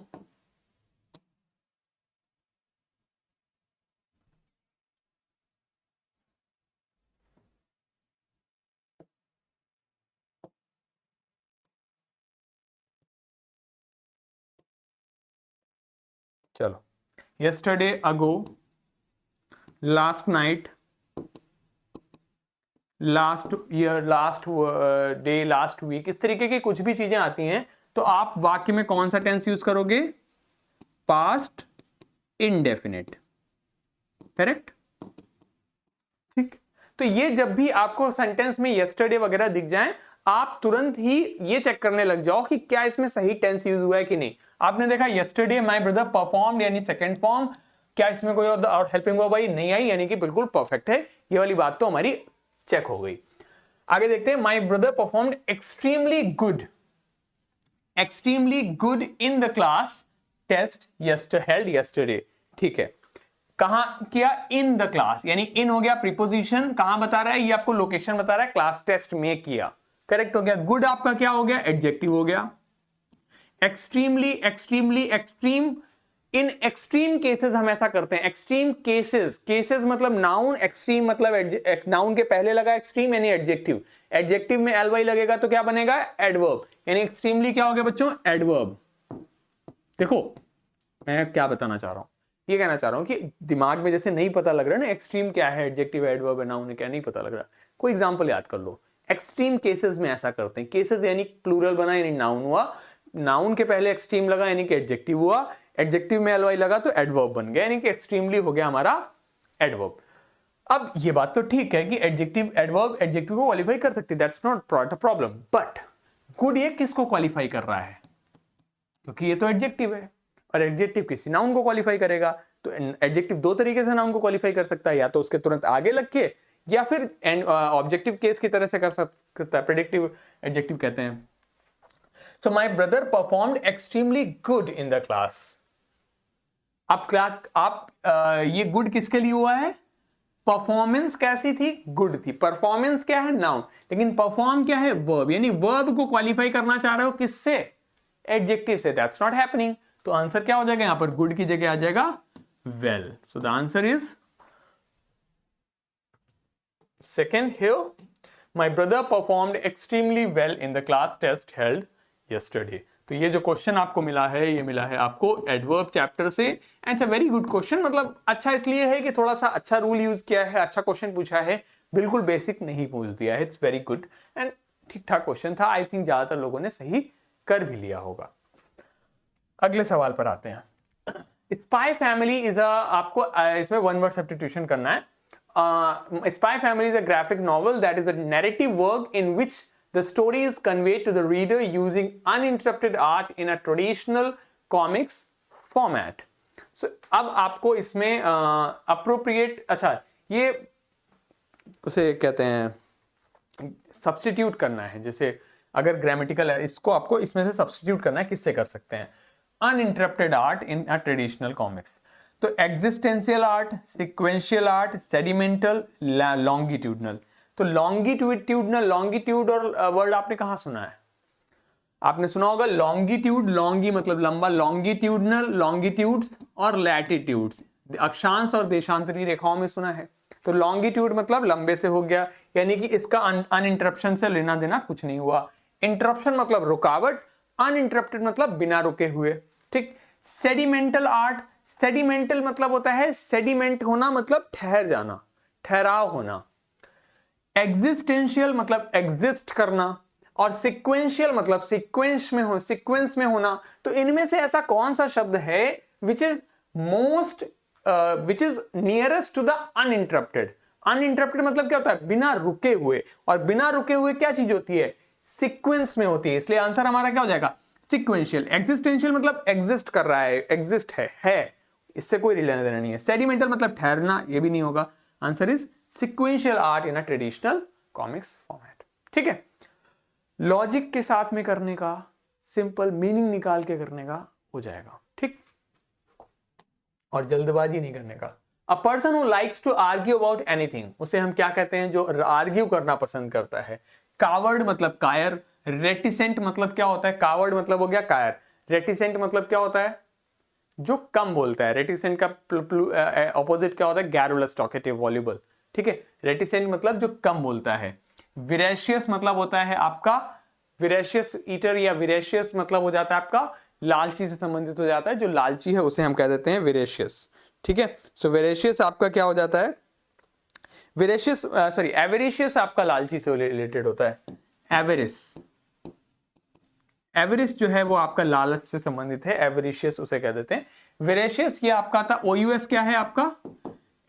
चलो, yesterday, ago, last night, last year, last day, last week, इस तरीके की कुछ भी चीजें आती हैं तो आप वाक्य में कौन सा टेंस यूज करोगे? पास्ट इंडेफिनिट, करेक्ट, ठीक। तो ये जब भी आपको सेंटेंस में यस्टरडे वगैरह दिख जाए, आप तुरंत ही ये चेक करने लग जाओ कि क्या इसमें सही टेंस यूज हुआ है कि नहीं। आपने देखा यस्टरडे माय ब्रदर परफॉर्म्ड यानी सेकंड फॉर्म, क्या इसमें कोई और हेल्पिंग वर्ब आई? नहीं आई, यानी कि बिल्कुल परफेक्ट है। ये वाली बात तो हमारी चेक हो गई। आगे देखते हैं। My brother performed extremely good, extremely good in the class test held yesterday, ठीक है। कहां किया? इन द क्लास, यानी इन हो गया प्रीपोजिशन, कहां बता रहा है? ये आपको लोकेशन बता रहा है, क्लास टेस्ट में किया, करेक्ट हो गया। गुड आपका क्या हो गया? एडजेक्टिव हो गया। Extremely, extremely, extreme, in extreme cases हम ऐसा करते हैं। एक्सट्रीम केसेस, केसेस मतलब नाउन, एक्सट्रीम मतलब नाउन के पहले लगा एक्सट्रीम यानी एडजेक्टिव, एडजेक्टिव में एल वाई लगेगा तो क्या बनेगा? एडवर्ब, यानी एक्सट्रीमली क्या हो गया बच्चों? एडवर्ब। देखो मैं क्या बताना चाह रहा हूं, ये कहना चाह रहा हूं कि दिमाग में जैसे नहीं पता लग रहा है ना एक्सट्रीम क्या है, एडजेक्टिव एडवर्ब है, नाउन है क्या, नहीं पता लग रहा, कोई एग्जांपल याद कर लो। एक्सट्रीम केसेस में ऐसा करते हैं। केसेस यानी प्लूरल बना यानी नाउन हुआ, नाउन के पहले एक्सट्रीम लगा यानी कि एडजेक्टिव हुआ, एडजेक्टिव में एलवाई लगा तो एडवर्ब बन गया, यानी कि एक्सट्रीमली हो गया हमारा एडवर्ब। अब ये बात तो ठीक है कि एडजेक्टिव एडवर्ब एडजेक्टिव को क्वालिफाई कर सकती है, that's not a problem, but good ये किसको क्वालिफाई कर रहा है? क्योंकि ये तो एडजेक्टिव है और एडजेक्टिव किसी नाउन को क्वालिफाई करेगा। तो एडजेक्टिव दो तरीके से नाउन को क्वालिफाई कर सकता है, या तो उसके तुरंत आगे लग के, या फिर ऑब्जेक्टिव केस की तरह से कर सकता है, प्रेडिक्टिव एडजेक्टिव कहते हैं। So my brother performed extremely good in the class, ये गुड किसके लिए हुआ है? परफॉर्मेंस कैसी थी? गुड थी। परफॉर्मेंस क्या है? नाउन। लेकिन परफॉर्म क्या है? वर्ब। यानी वर्ब को क्वालिफाई करना चाह रहे हो किससे? एडजेक्टिव से। That's not happening. तो आंसर क्या हो जाएगा यहां पर? गुड की जगह आ जाएगा well. So the answer is second here, my brother performed extremely well in the class test held yesterday. तो ये जो क्वेश्चन आपको मिला है, ये मिला है आपको एडवर्ब चैप्टर से। And it's a very good question. मतलब अच्छा इसलिए है कि थोड़ा सा अच्छा रूल यूज किया है, अच्छा क्वेश्चन पूछा है, बिल्कुल बेसिक नहीं पूछ दिया है। इट्स वेरी गुड एंड ठीक ठाक क्वेश्चन था। आई थिंक ज्यादातर लोगों ने सही कर भी लिया होगा। अगले सवाल पर आते हैं। स्पाई फैमिली इज आपको इसमें वन वर्ड सब्स्टिट्यूशन करना है। Spy family is a graphic novel that is a narrative work in which the story is conveyed to the reader using uninterrupted art in a traditional comics format. So अब आपको इसमें appropriate, अच्छा ये उसे कहते हैं सब्स्टिट्यूट करना है। जैसे अगर ग्रामेटिकल है, इसको आपको इसमें से सब्स्टिट्यूट करना है। किससे कर सकते हैं? Uninterrupted art in a traditional comics. तो existential art, sequential art, sedimental, longitudinal. तो लॉन्गिट्यूडनल, लॉन्गिट्यूड और वर्ड आपने कहां सुना है? आपने सुना होगा लॉन्गिट्यूड, लॉन्गी मतलब लंबा, लॉन्गिट्यूडनल, लॉन्गिट्यूड्स और लैटिट्यूड्स, अक्षांश और देशांतरी रेखाओं में सुना है। तो लॉन्गिट्यूड मतलब लंबे से हो गया, यानी कि इसका अनइंटरप्शन से लेना देना कुछ नहीं हुआ। इंटरप्शन मतलब रुकावट, अनइंटरप्टेड मतलब बिना रुके हुए। ठीक। सेडिमेंटल आर्ट, सेडिमेंटल मतलब होता है सेडिमेंट होना, मतलब ठहर जाना, ठहराव होना। एग्जिस्टेंशियल मतलब एग्जिस्ट करना, और सिक्वेंशियल मतलब सीक्वेंस में होना। तो इनमें से ऐसा कौन सा शब्द है which is nearest to the uninterrupted? Uninterrupted मतलब क्या होता है? बिना रुके हुए। और बिना रुके हुए क्या चीज होती है? सीक्वेंस में होती है। इसलिए आंसर हमारा क्या हो जाएगा? सिक्वेंशियल। एग्जिस्टेंशियल मतलब एग्जिस्ट कर रहा है, एग्जिस्ट है, इससे कोई लेना देना नहीं है। सेडिमेंटल मतलब ठहरना, ये भी नहीं होगा। Answer is sequential art in a traditional comics format. ठीक है। लॉजिक के साथ में करने का, सिंपल मीनिंग निकाल के करने का हो जाएगा। ठीक। और जल्दबाजी नहीं करने का। A person who likes to argue about anything, उसे हम क्या कहते हैं? जो आर्ग्यू करना पसंद करता है। कावर्ड मतलब कायर। रेटिसेंट मतलब क्या होता है? कावर्ड मतलब हो गया कायर। रेटिसेंट मतलब क्या होता है? जो कम बोलता है। रेटिसेंट का ऑपोजिट क्या होता है? Garrulous, talkative, voluble. ठीक है। रेटिसेंट मतलब जो कम बोलता है। विरेशियस मतलब होता है आपका विरेशियस ईटर, या विरेशियस मतलब हो जाता है आपका लालची से संबंधित हो जाता है। जो लालची है उसे हम कह देते हैं विरेशियस। ठीक है। सो विरेशियस आपका क्या हो जाता है? विरेशियस सॉरी एवेरिशियस आपका लालची से रिलेटेड होता है। एवरिस जो है वो आपका लालच से संबंधित है। एवरिशियस उसे कह देते हैं। वेरेशियस ये आपका था ओयूएस क्या है आपका?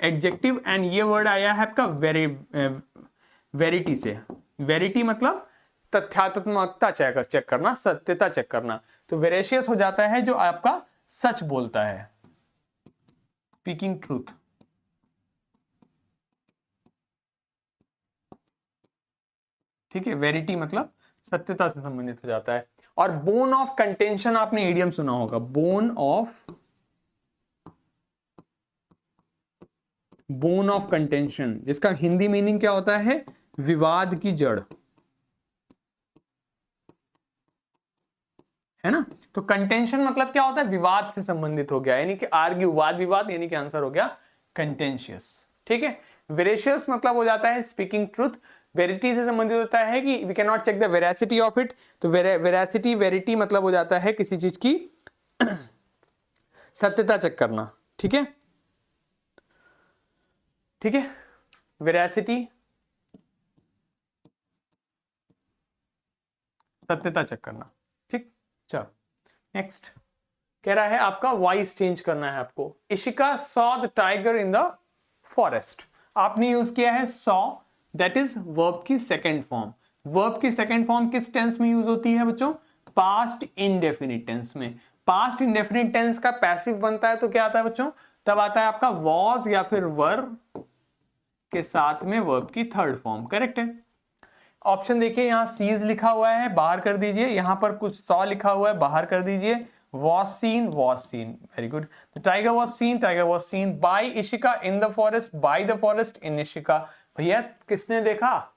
एडजेक्टिव। एंड ये वर्ड आया है आपका वेरिटी से। वेरिटी मतलब तथ्यात्मकता चेक करना, सत्यता चेक करना। तो वेरेशियस हो जाता है जो आपका सच बोलता है, स्पीकिंग ट्रूथ। ठीक है। वेरिटी मतलब सत्यता से संबंधित हो जाता है। और बोन ऑफ कंटेंशन आपने इडियम सुना होगा। बोन ऑफ कंटेंशन, जिसका हिंदी मीनिंग क्या होता है? विवाद की जड़, है ना। तो कंटेंशन मतलब क्या होता है? विवाद से संबंधित हो गया, यानी कि आर्ग्यू, वाद विवाद, यानी कि आंसर हो गया कंटेंशियस। ठीक है। वेरेशियस मतलब हो जाता है स्पीकिंग ट्रूथ। वेरिटी से संबंधित होता है कि we can not check the veracity of it. तो वेरासिटी, वेरिटी मतलब हो जाता है किसी चीज की सत्यता चेक करना। ठीक है। ठीक है। वेरासिटी, सत्यता चेक करना। ठीक। चलो नेक्स्ट कह रहा है आपका वॉइस चेंज करना है आपको। Ishika saw the tiger in the forest. आपने यूज किया है सॉ, दैट इज वर्ब की सेकेंड फॉर्म। वर्ब की सेकेंड फॉर्म किस टेंस में यूज होती है बच्चों? पास्ट इंडेफिनिट टेंस में। पास्ट इंडेफिनिट टेंस का पैसिव बनता है तो क्या आता है बच्चों? तब आता है आपका वॉज या फिर वर के साथ में वर्ब की थर्ड फॉर्म। करेक्ट है। ऑप्शन देखिए, यहां सीज लिखा हुआ है, बाहर कर दीजिए। यहां पर कुछ सॉ लिखा हुआ है, बाहर कर दीजिए। was seen, very good. The tiger was seen by Ishika in the forest, in Ishika. भैया किसने देखा?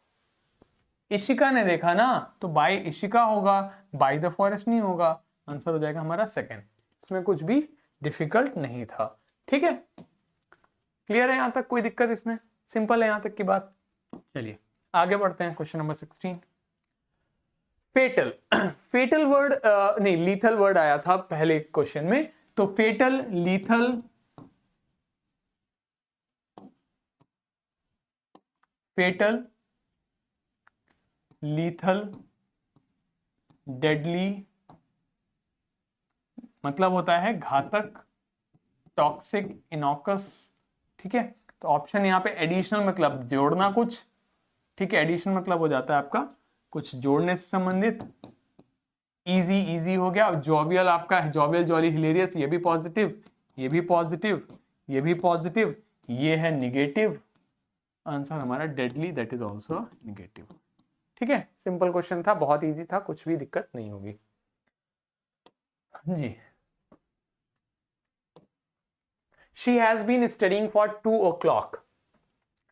इशिका ने देखा ना, तो बाय इशिका होगा, बाय द फॉरेस्ट नहीं होगा। आंसर हो जाएगा हमारा सेकंड। इसमें कुछ भी डिफिकल्ट नहीं था। ठीक है, क्लियर है यहां तक? कोई दिक्कत इसमें? सिंपल है यहां तक की बात। चलिए आगे बढ़ते हैं। Question number 16। Fatal, fatal word नहीं, लीथल वर्ड आया था पहले क्वेश्चन में, तो fatal, lethal, fatal, lethal, deadly मतलब होता है घातक, टॉक्सिक, इनॉकस। ठीक है, तो ऑप्शन यहाँ पे एडिशनल मतलब जोड़ना कुछ। ठीक है, एडिशनल मतलब हो जाता है आपका कुछ जोड़ने से संबंधित। इजी, इजी हो गया। जॉवियल आपका है, जॉवियल, जॉली, हिलेरियस, ये भी पॉजिटिव, ये भी पॉजिटिव, ये भी पॉजिटिव, ये है निगेटिव। आंसर हमारा deadly, that is also negative. ठीक है, सिंपल क्वेश्चन था, बहुत इजी था, कुछ भी दिक्कत नहीं होगी जी। She has been studying for 2 o'clock।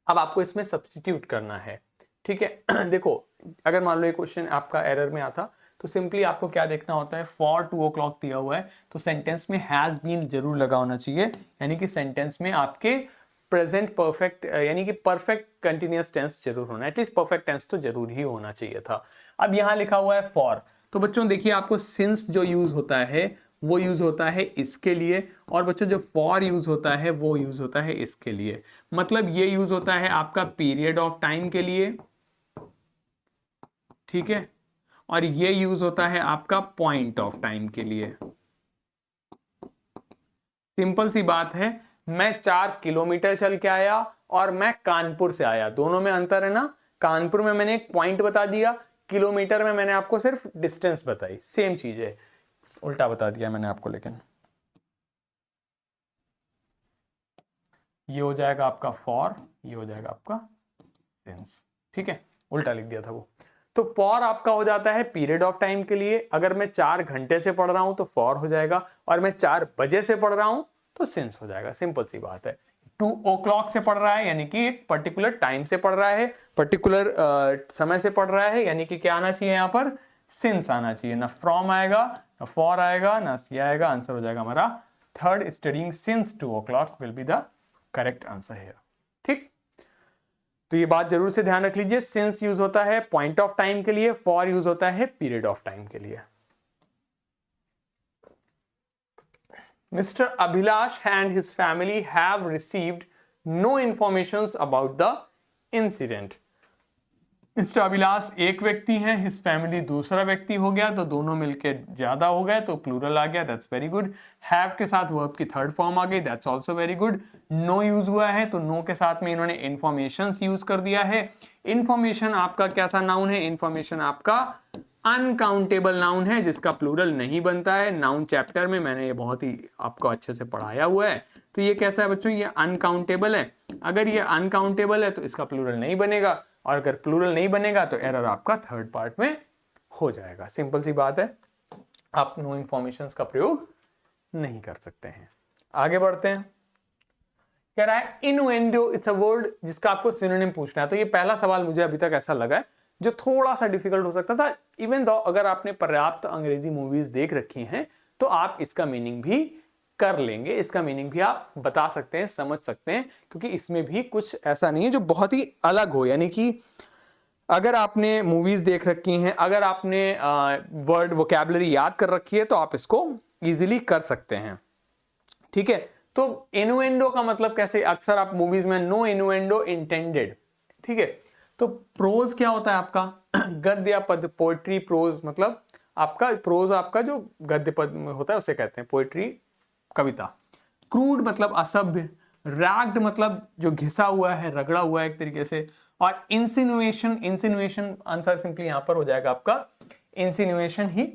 अब आपको इसमें सब्स्टिट्यूट करना है। ठीक है देखो, अगर मान लो ये क्वेश्चन आपका एरर में आता तो सिंपली आपको क्या देखना होता है, फॉर 2 o'clock दिया हुआ है तो सेंटेंस में हैज बीन जरूर लगा होना चाहिए, यानी कि सेंटेंस में आपके प्रेजेंट परफेक्ट यानी कि परफेक्ट कंटिन्यूअस टेंस जरूर होना, एटलीस्ट परफेक्ट टेंस तो जरूर ही होना चाहिए था। अब यहां लिखा हुआ है फॉर, तो बच्चों देखिए आपको सिंस जो यूज होता है वो यूज होता है इसके लिए, और बच्चों जो फॉर यूज होता है वो यूज होता है इसके लिए। मतलब ये यूज होता है आपका पीरियड ऑफ टाइम के लिए, ठीक है, और ये यूज होता है आपका पॉइंट ऑफ टाइम के लिए। सिंपल सी बात है, मैं 4 किलोमीटर चल के आया और मैं कानपुर से आया, दोनों में अंतर है ना। कानपुर में मैंने एक पॉइंट बता दिया, किलोमीटर में मैंने आपको सिर्फ डिस्टेंस बताई, सेम चीज है, उल्टा बता दिया मैंने आपको। लेकिन ये हो जाएगा आपका फॉर, ये हो जाएगा आपका सिंस। ठीक है, उल्टा लिख दिया था वो। तो फॉर आपका हो जाता है पीरियड ऑफ टाइम के लिए, अगर मैं 4 घंटे से पढ़ रहा हूं तो फॉर हो जाएगा, और मैं 4 बजे से पढ़ रहा हूं तो सिंस हो जाएगा। सिंपल सी बात है। 2 o'clock से पढ़ रहा है यानी कि एक पर्टिकुलर टाइम से पढ़ रहा है, पर्टिकुलर समय से पढ़ रहा है, यानी कि क्या आना चाहिए यहां पर, सिंस आना चाहिए। ना फ्रॉम आएगा, ना फॉर आएगा, ना सी आएगा। आंसर हो जाएगा हमारा third, studying since 2 o'clock will be the correct answer है। ठीक, तो ये बात जरूर से ध्यान रख लीजिए, सिंस यूज होता है पॉइंट ऑफ टाइम के लिए, फॉर यूज होता है पीरियड ऑफ टाइम के लिए। Mr. Abhilash and his family have received no information about the incident। Mister Abhilash एक व्यक्ति है, हिज फैमिली दूसरा व्यक्ति हो गया, तो दोनों मिलके ज्यादा हो गए तो प्लूरल आ गया, दैट्स वेरी गुड। हैव के साथ वर्ब की थर्ड फॉर्म आ गई, that's also very good. No use हुआ है तो नो के साथ में इन्होंने इंफॉर्मेशन यूज कर दिया है। इंफॉर्मेशन आपका कैसा नाउन है, इंफॉर्मेशन आपका अनकाउंटेबल नाउन है जिसका प्लूरल नहीं बनता है। नाउन चैप्टर में मैंने ये बहुत ही आपको अच्छे से पढ़ाया हुआ है। तो ये कैसा है बच्चों, ये अनकाउंटेबल है। अगर ये अनकाउंटेबल है तो इसका प्लूरल नहीं बनेगा, और अगर प्लूरल नहीं बनेगा तो एरर आपका थर्ड पार्ट में हो जाएगा। सिंपल सी बात है, आप नो इंफॉर्मेशन का प्रयोग नहीं कर सकते हैं। आगे बढ़ते हैं। कह रहा है इनुएंडो, इट्स अ वर्ड जिसका आपको सिनोनिम पूछना है। तो ये पहला सवाल मुझे अभी तक ऐसा लगा है जो थोड़ा सा डिफिकल्ट हो सकता था, इवन दो अगर आपने पर्याप्त अंग्रेजी मूवीज देख रखी हैं तो आप इसका मीनिंग भी कर लेंगे, इसका मीनिंग भी आप बता सकते हैं, समझ सकते हैं, क्योंकि इसमें भी कुछ ऐसा नहीं है जो बहुत ही अलग हो। यानी कि अगर आपने मूवीज देख रखी हैं, अगर आपने वर्ड वोकैबुलरी याद कर रखी है तो आप इसको इजीली कर सकते हैं। ठीक है, तो इनुएंडो का मतलब कैसे, अक्सर आप मूवीज में नो इनुएंडो इंटेंडेड। ठीक है, तो प्रोज क्या होता है आपका, गद्य या पद, पोएट्री। प्रोज मतलब आपका, प्रोज आपका जो गद्य पद में होता है उसे कहते हैं पोएट्री, कविता। क्रूड मतलब असभ्य, रैग्ड मतलब जो घिसा हुआ है, रगड़ा हुआ है एक तरीके से, और इंसिनुएशन, इंसिनुएशन आंसर सिंपली यहां पर हो जाएगा आपका इंसिनुएशन ही,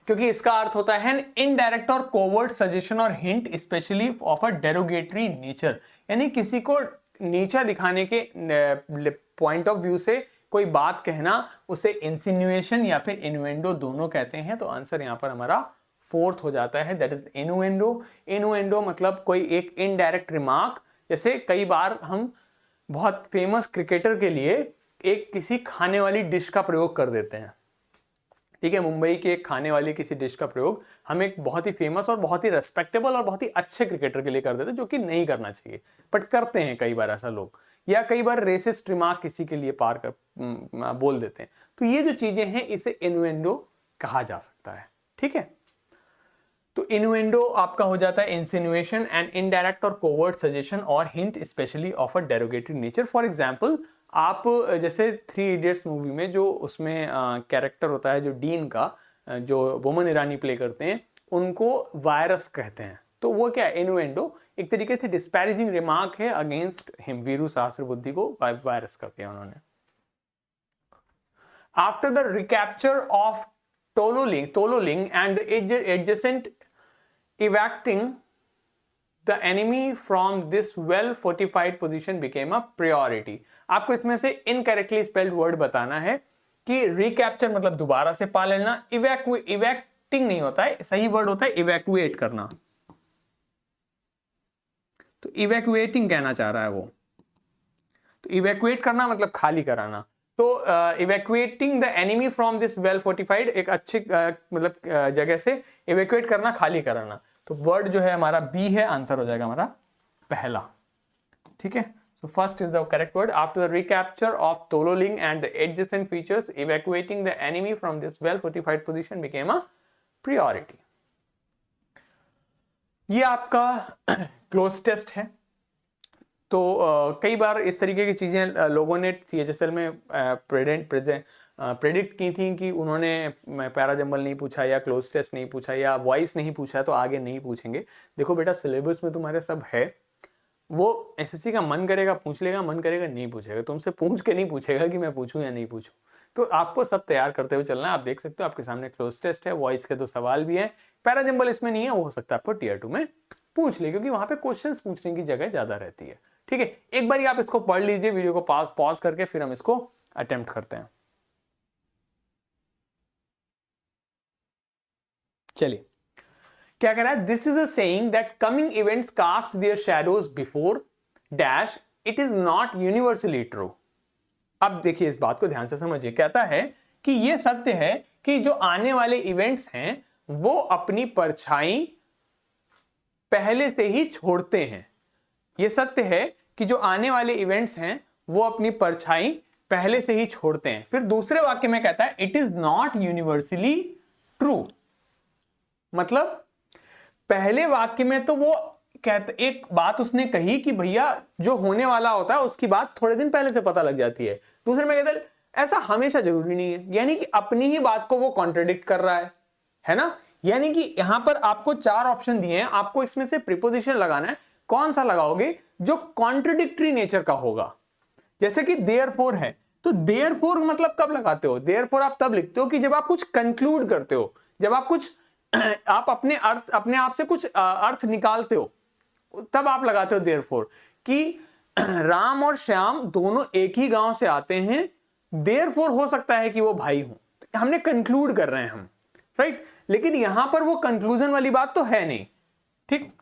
क्योंकि इसका अर्थ होता है इनडायरेक्ट और कोवर्ट सजेशन और hint, specially of a derogatory nature, यानी किसी को नीचा दिखाने के पॉइंट ऑफ व्यू से कोई बात कहना, उसे इंसिनुएशन या फिर इन्वेंडो दोनों कहते हैं। तो आंसर यहां पर हमारा फोर्थ हो जाता है, दैट इज इनुएंडो। इनुएंडो मतलब कोई एक इनडायरेक्ट रिमार्क, जैसे कई बार हम बहुत फेमस क्रिकेटर के लिए एक किसी खाने वाली डिश का प्रयोग कर देते हैं, ठीक है, मुंबई के एक खाने वाली किसी डिश का प्रयोग हम एक बहुत ही फेमस और बहुत ही रेस्पेक्टेबल और बहुत ही अच्छे क्रिकेटर के लिए कर देते हैं, जो कि नहीं करना चाहिए बट करते हैं कई बार ऐसा लोग, या कई बार रेसिस्ट रिमार्क किसी के लिए बोल देते हैं। तो ये जो चीजें हैं इसे इनुएंडो कहा जा सकता है, ठीक है। तो इनुएंडो आपका हो जाता है इंसिनुएशन एंड इनडायरेक्ट और कोवर्ट सजेशन और hint specially of a derogatory nature. For example, आप जैसे 3 इडियट्स मूवी में जो उसमें कैरेक्टर होता है जो डीन का, जो बोमन ईरानी प्ले करते हैं, उनको वायरस कहते हैं। तो वो क्या है, इनुएंडो एक तरीके से डिस्पैरेजिंग रिमार्क है अगेंस्ट हिम, वीरू सहस्त्रबुद्धि को वायरस करके उन्होंने। After the recapture of Tololing and the adjacent evacuating the enemy from this well fortified position became a priority। आपको इसमें से इनकरेक्टली स्पेल्ड वर्ड बताना है कि रिकैप्चर मतलब दोबारा से पा लेना, इवैक्टिंग नहीं होता है, सही वर्ड होता है इवैक्यूएट करना। तो इवैक्यूएटिंग कहना चाह रहा है वो, तो इवैक्यूएट करना मतलब खाली कराना। तो evacuating the enemy from this well fortified, एक अच्छी मतलब जगह से इवैक्यूएट करना, खाली कराना। तो वर्ड जो है हमारा बी है, आंसर हो जाएगा हमारा पहला, ठीक है। So first is the correct word. After the recapture of Tololing and the adjacent features, evacuating the enemy from this well fortified position became a priority। ये आपका क्लोज टेस्ट है। तो कई बार इस तरीके की चीज़ें लोगों ने CHSL में प्रेडिक्ट की थी कि उन्होंने पैराजंबल नहीं पूछा या क्लोज टेस्ट नहीं पूछा या वॉइस नहीं पूछा तो आगे नहीं पूछेंगे। देखो बेटा, सिलेबस में तुम्हारे सब है, वो SSC का मन करेगा पूछ लेगा, मन करेगा नहीं पूछेगा, तुमसे पूछ के नहीं पूछेगा कि मैं पूछूं या नहीं पूछूं। तो आपको सब तैयार करते हुए चलना है। आप देख सकते हो आपके सामने क्लोज टेस्ट है, वॉइस के 2 सवाल भी है, पैराजंबल इसमें नहीं है, वो हो सकता है आपको Tier 2 में पूछ ले, क्योंकि वहां पे क्वेश्चंस पूछने की जगह ज्यादा रहती है, ठीक है। एक बार आप इसको पढ़ लीजिए, वीडियो को पॉज करके फिर हम इसको अटेम्प्ट करते हैं। चलिए, क्या कह रहा है, this is a saying that coming events cast their shadows before dash, it is not universally true. अब देखिए इस बात को ध्यान से समझिए, कहता है कि यह सत्य है कि जो आने वाले इवेंट्स हैं वो अपनी परछाई पहले से ही छोड़ते हैं। यह सत्य है कि जो आने वाले इवेंट्स हैं वो अपनी परछाई पहले से ही छोड़ते हैं। फिर दूसरे वाक्य में कहता है it is not universally true. मतलब पहले वाक्य में तो वो कहता, एक बात उसने कही कि भैया जो होने वाला होता है उसकी बात थोड़े दिन पहले से पता लग जाती है। दूसरे में कहता है ऐसा हमेशा जरूरी नहीं है, यानी कि अपनी ही बात को वो कॉन्ट्रडिक्ट कर रहा है ना। यानी कि यहां पर आपको 4 ऑप्शन दिए हैं, आपको इसमें से प्रीपोजिशन लगाना है। कौन सा लगाओगे जो कॉन्ट्रडिक्टरी नेचर का होगा। जैसे कि देयरफॉर है, तो देयरफॉर मतलब कब लगाते हो, देयरफॉर आप तब लिखते हो कि जब आप कुछ कंक्लूड करते हो, जब आप कुछ आप अपने आप से कुछ अर्थ निकालते हो, तब आप लगाते हो देयरफॉर। कि राम और श्याम दोनों एक ही गांव से आते हैं, देयरफॉर हो सकता है कि वो भाई हों, हमने कंक्लूड कर रहे हैं हम, राइट। लेकिन यहां पर वो कंक्लूजन वाली बात तो है नहीं, ठीक।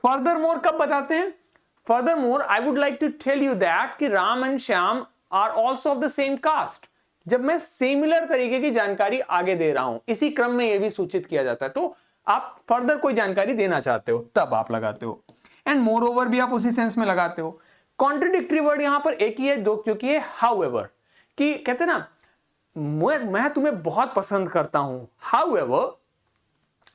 फर्दरमोर कब बताते हैं, furthermore I would like to tell you that कि Ram and Shyam are also of the same caste. जब मैं सिमिलर तरीके की जानकारी आगे दे रहा हूं, इसी क्रम में यह भी सूचित किया जाता है, तो आप फर्दर कोई जानकारी देना चाहते हो तब आप लगाते हो। एंड मोर ओवर भी आप उसी सेंस में लगाते हो। कॉन्ट्रडिक्टरी वर्ड यहां पर एक ही है, जो कि है हाउएवर, कि कहते ना मैं तुम्हें बहुत पसंद करता हूं, हाउएवर,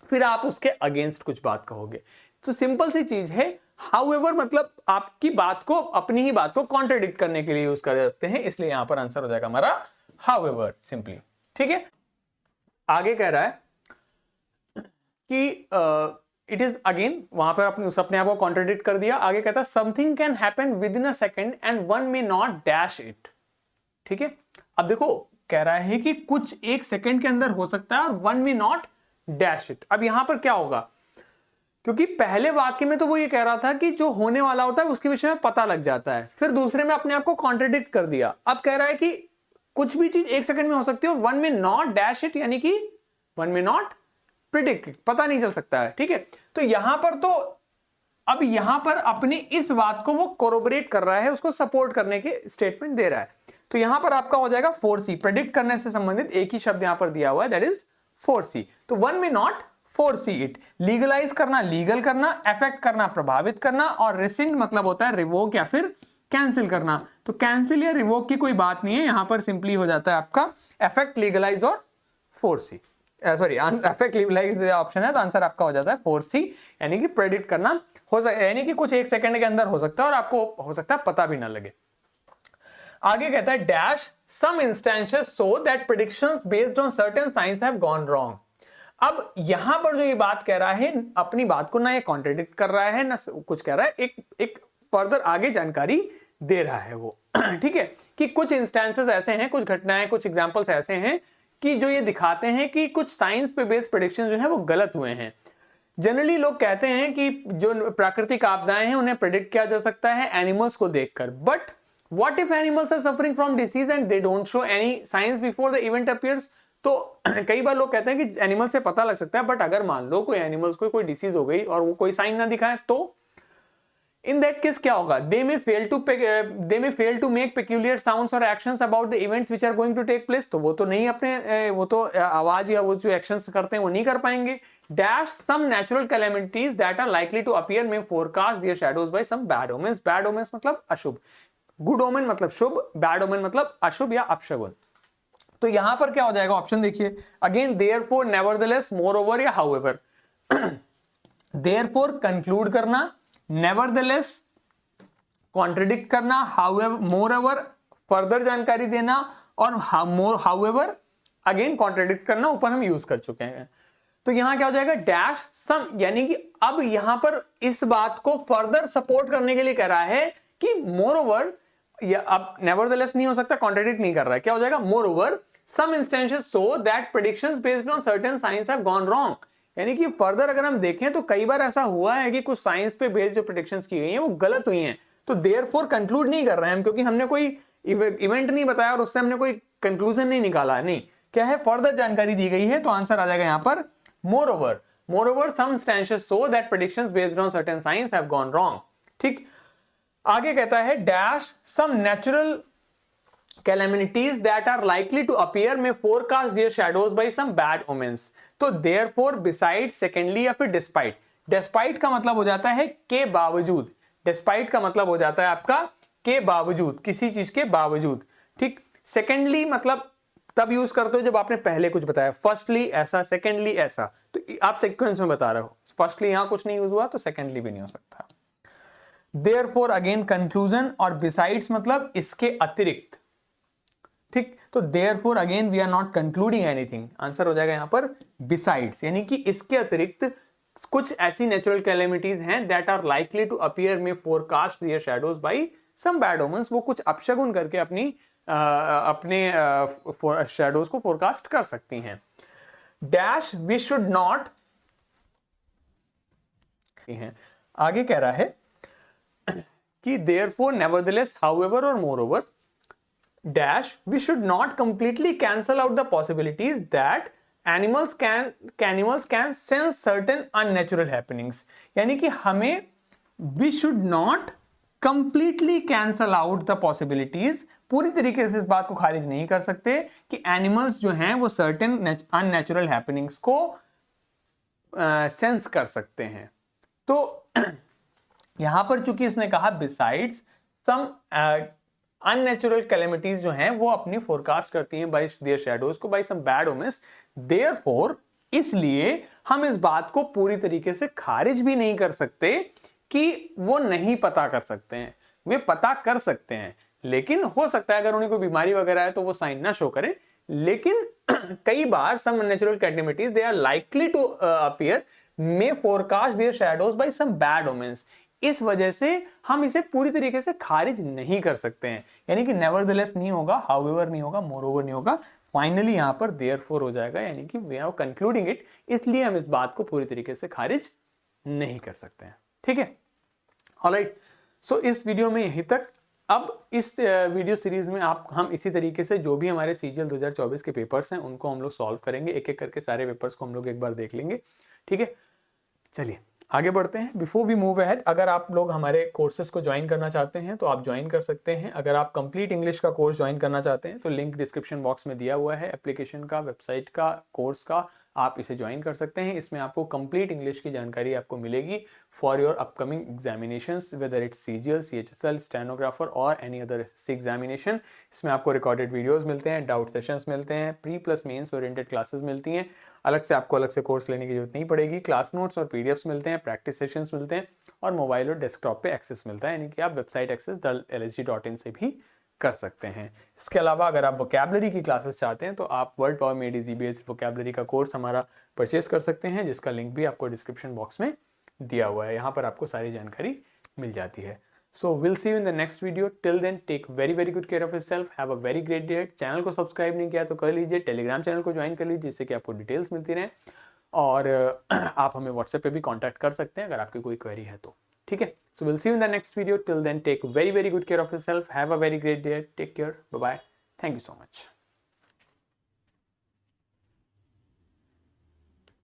फिर आप उसके अगेंस्ट कुछ बात कहोगे। तो सिंपल सी चीज है, हाउएवर मतलब आपकी बात को, अपनी ही बात को कॉन्ट्रडिक्ट करने के लिए यूज कर सकते हैं, इसलिए यहां पर आंसर हो जाएगा हमारा हाउएवर सिंपली, ठीक है। आगे कह रहा है कि इट इज अगेन, वहां पर अपने आप को कॉन्ट्रडिक्ट कर दिया। आगे कहता है something can happen with in a second and one may not dash it, ठीक है। अब देखो कह रहा है कि कुछ 1 सेकेंड के अंदर हो सकता है और one may not dash it. अब यहां पर क्या होगा, क्योंकि पहले वाक्य में तो वो ये कह रहा था कि जो होने वाला होता है उसके विषय में पता लग जाता है, फिर दूसरे में अपने आप को कॉन्ट्रडिक्ट कर दिया। अब कह रहा है कि कुछ भी चीज 1 सेकंड में हो सकती है, वन में नॉट डैश इट, यानी कि वन में नॉट प्रिडिक्ट, पता नहीं चल सकता है, ठीक है। तो यहां पर तो अब यहां पर अपनी इस बात को वो कोरोबरेट कर रहा है, उसको सपोर्ट करने के स्टेटमेंट दे रहा है। तो यहां पर आपका हो जाएगा फोरसी, प्रेडिक्ट करने से संबंधित एक ही शब्द यहां पर दिया हुआ है, दैट इज फोरसी। तो वन में नॉट फोरसी इट। लीगलाइज करना, लीगल करना, अफेक्ट करना, प्रभावित करना, और रिसिंड मतलब होता है रिवोक या फिर कैंसिल करना। तो कैंसिल या रिवोक की कोई बात नहीं है, यहां पर सिंपली हो जाता है आपका अफेक्ट, लीगलाइज और foresee. Sorry, affect legalize option है, तो आंसर आपका हो जाता है फोरसी, यानी कि प्रेडिक्ट करना हो सकता है, यानी कि कुछ एक सेकंड के अंदर हो सकता है और आपको हो सकता है पता भी ना लगे। आगे कहता है dash some instances so that predictions based on certain signs have gone wrong. अब यहां पर जो ये बात कह रहा है, अपनी बात को ना ये कॉन्ट्रडिक्ट कर रहा है ना कुछ कह रहा है, एक फर्दर आगे जानकारी दे रहा है वो ठीक है, कि कुछ इंस्टेंसेस ऐसे हैं, कुछ घटनाएं, कुछ एग्जांपल्स ऐसे हैं कि जो ये दिखाते हैं कि कुछ साइंस पे बेस्ड प्रेडिक्शन जो है वो गलत हुए हैं। जनरली लोग कहते हैं कि जो प्राकृतिक आपदाएं हैं उन्हें प्रेडिक्ट किया जा सकता है एनिमल्स को देखकर, but what if animals are suffering from disease and they don't show any signs before the event appears. तो कई बार लोग कहते हैं कि एनिमल से पता लग सकता है, बट अगर मान लो कोई एनिमल्स को कोई डिसीज हो गई और वो कोई साइन ना दिखाए, तो इन दैट केस क्या होगा? they may fail to make peculiar sounds or actions about the events which are going to take place। तो वो तो नहीं अपने वो तो आवाज या वो जो एक्शंस करते हैं वो नहीं कर पाएंगे। dash some natural calamities that are likely to appear may forecast their shadows by some bad omens। bad omens मतलब अशुभ, good omen मतलब शुभ, bad omen मतलब अशुभ या अपशगुन। तो यहां पर क्या हो जाएगा? ऑप्शन देखिए अगेन, therefore, nevertheless, moreover या however। therefore कंक्लूड करना, nevertheless कॉन्ट्रडिक्ट करना, however, moreover फर्दर जानकारी देना, और however अगेन कॉन्ट्रडिक्ट करना, ऊपर हम यूज कर चुके हैं। तो यहां क्या हो जाएगा? डैश सम, यानी कि अब यहां पर इस बात को फर्दर सपोर्ट करने के लिए कह रहा है कि moreover, या अब nevertheless नहीं हो सकता, कॉन्ट्रडिक्ट नहीं कर रहा है, क्या हो जाएगा? moreover some instances show that predictions based on certain science have gone wrong। यानी कि फर्दर अगर हम देखें तो कई बार ऐसा हुआ है कि कुछ साइंस पे बेस्ड जो प्रेडिक्शंस की गई हैं वो गलत हुई हैं। तो देयरफॉर कंक्लूड नहीं कर रहे हैं हम, क्योंकि हमने कोई इवेंट नहीं बताया और उससे हमने कोई कंक्लूजन नहीं निकाला है, नहीं, क्या है, फर्दर जानकारी दी गई है। तो आंसर आ जाएगा यहां पर moreover some instances show that predictions based on certain science have gone wrong। ठीक, आगे कहता है dash some natural calamities that are likely to appear may forecast their shadows by some bad omens। तो therefore, besides, secondly या फिर despite। despite का मतलब हो जाता है के बावजूद, despite का मतलब हो जाता है आपका के बावजूद, किसी चीज के बावजूद। ठीक, secondly मतलब तब यूज करते हो जब आपने पहले कुछ बताया, फर्स्टली ऐसा, सेकेंडली ऐसा, तो आप सीक्वेंस में बता रहे हो, फर्स्टली यहां कुछ नहीं यूज हुआ तो सेकेंडली भी नहीं हो सकता। therefore अगेन कंक्लूजन, और besides मतलब इसके अतिरिक्त। ठीक, तो therefore again we are not concluding anything। Answer हो जाएगा यहां पर besides, यानी कि इसके अतिरिक्त कुछ ऐसी नेचुरल कैलेमिटीज हैं that are likely to appear may forecast their shadows by some bad omens। वो कुछ अपशगुन करके अपने शैडोज को फोरकास्ट कर सकती हैं। डैश वी शुड नॉट, आगे कह रहा है कि therefore, nevertheless, however और moreover dash we should not completely cancel out the possibilities that animals can sense certain unnatural happenings। यानी कि हमें we should not completely cancel out the possibilities, पूरी तरीके से इस बात को खारिज नहीं कर सकते कि एनिमल्स जो हैं वो certain unnatural happenings को सेंस कर सकते हैं। तो यहां पर चूंकि इसने कहा besides some अननेचुरल कैलेमिटीज जो हैं वो अपनी फोरकास्ट करती हैं बाय देयर शैडोज को, by some bad omens. Therefore इसलिए हम इस बात को पूरी तरीके से खारिज भी नहीं कर सकते कि वो नहीं पता कर सकते हैं, वे पता कर सकते हैं, लेकिन हो सकता है अगर उन्हें कोई बीमारी वगैरह है तो वो साइन ना शो करे। लेकिन कई बार some unnatural calamities they are likely to appear may forecast their shadows by some bad omens. इस वजह से हम इसे पूरी तरीके से खारिज नहीं कर सकते हैं, यानी कि nevertheless नहीं होगा, however नहीं होगा, moreover नहीं होगा, फाइनली यहां पर therefore हो जाएगा, यानी कि we are concluding it। इसलिए हम इस बात को पूरी तरीके से खारिज नहीं कर सकते हैं। ठीक है, ऑलराइट। सो इस वीडियो में यहीं तक। अब इस वीडियो सीरीज में हम इसी तरीके से जो भी हमारे सीजीएल 2024 के पेपर्स हैं उनको हम लोग सॉल्व करेंगे, एक एक करके सारे पेपर्स को हम लोग एक बार देख लेंगे। ठीक है, चलिए आगे बढ़ते हैं। बिफोर वी मूव अहेड, अगर आप लोग हमारे कोर्सेज को ज्वाइन करना चाहते हैं तो आप ज्वाइन कर सकते हैं। अगर आप कंप्लीट इंग्लिश का कोर्स ज्वाइन करना चाहते हैं तो लिंक डिस्क्रिप्शन बॉक्स में दिया हुआ है, एप्लीकेशन का, वेबसाइट का, कोर्स का, आप इसे ज्वाइन कर सकते हैं। इसमें आपको कंप्लीट इंग्लिश की जानकारी आपको मिलेगी for your upcoming examinations, whether it's CGL, CHSL, stenographer और एनी अदर एसएससी एग्जामिनेशन। इसमें आपको रिकॉर्डेड वीडियोस मिलते हैं, डाउट सेशंस मिलते हैं, pre plus mains oriented classes मिलती हैं। आपको अलग से कोर्स लेने की जरूरत नहीं पड़ेगी। क्लास नोट्स और पीडीएफ्स मिलते हैं, प्रैक्टिस सेशंस मिलते हैं और मोबाइल और डेस्कटॉप पे एक्सेस मिलता है, यानी कि आप वेबसाइट एक्सेस lsg.in से भी कर सकते हैं। इसके अलावा अगर आप वोकैबुलरी की क्लासेस चाहते हैं तो आप world power made easy based vocabulary का कोर्स हमारा परचेज कर सकते हैं, जिसका लिंक भी आपको डिस्क्रिप्शन बॉक्स में दिया हुआ है। यहाँ पर आपको सारी जानकारी मिल जाती है। So we'll see you in the next video. Till then, take very good care of yourself. Have a very great day. Channel को सब्सक्राइब नहीं किया तो कर लीजिए, टेलीग्राम चैनल को ज्वाइन कर लीजिए जिससे कि आपको डिटेल्स मिलती रहें, और आप हमें व्हाट्सएप पे भी कांटेक्ट कर सकते हैं अगर आपकी कोई क्वेरी है तो। ठीक है, so will see you in the next video. Till then take very good care of yourself. Have a very great day. Take care. Bye bye. Thank you so much.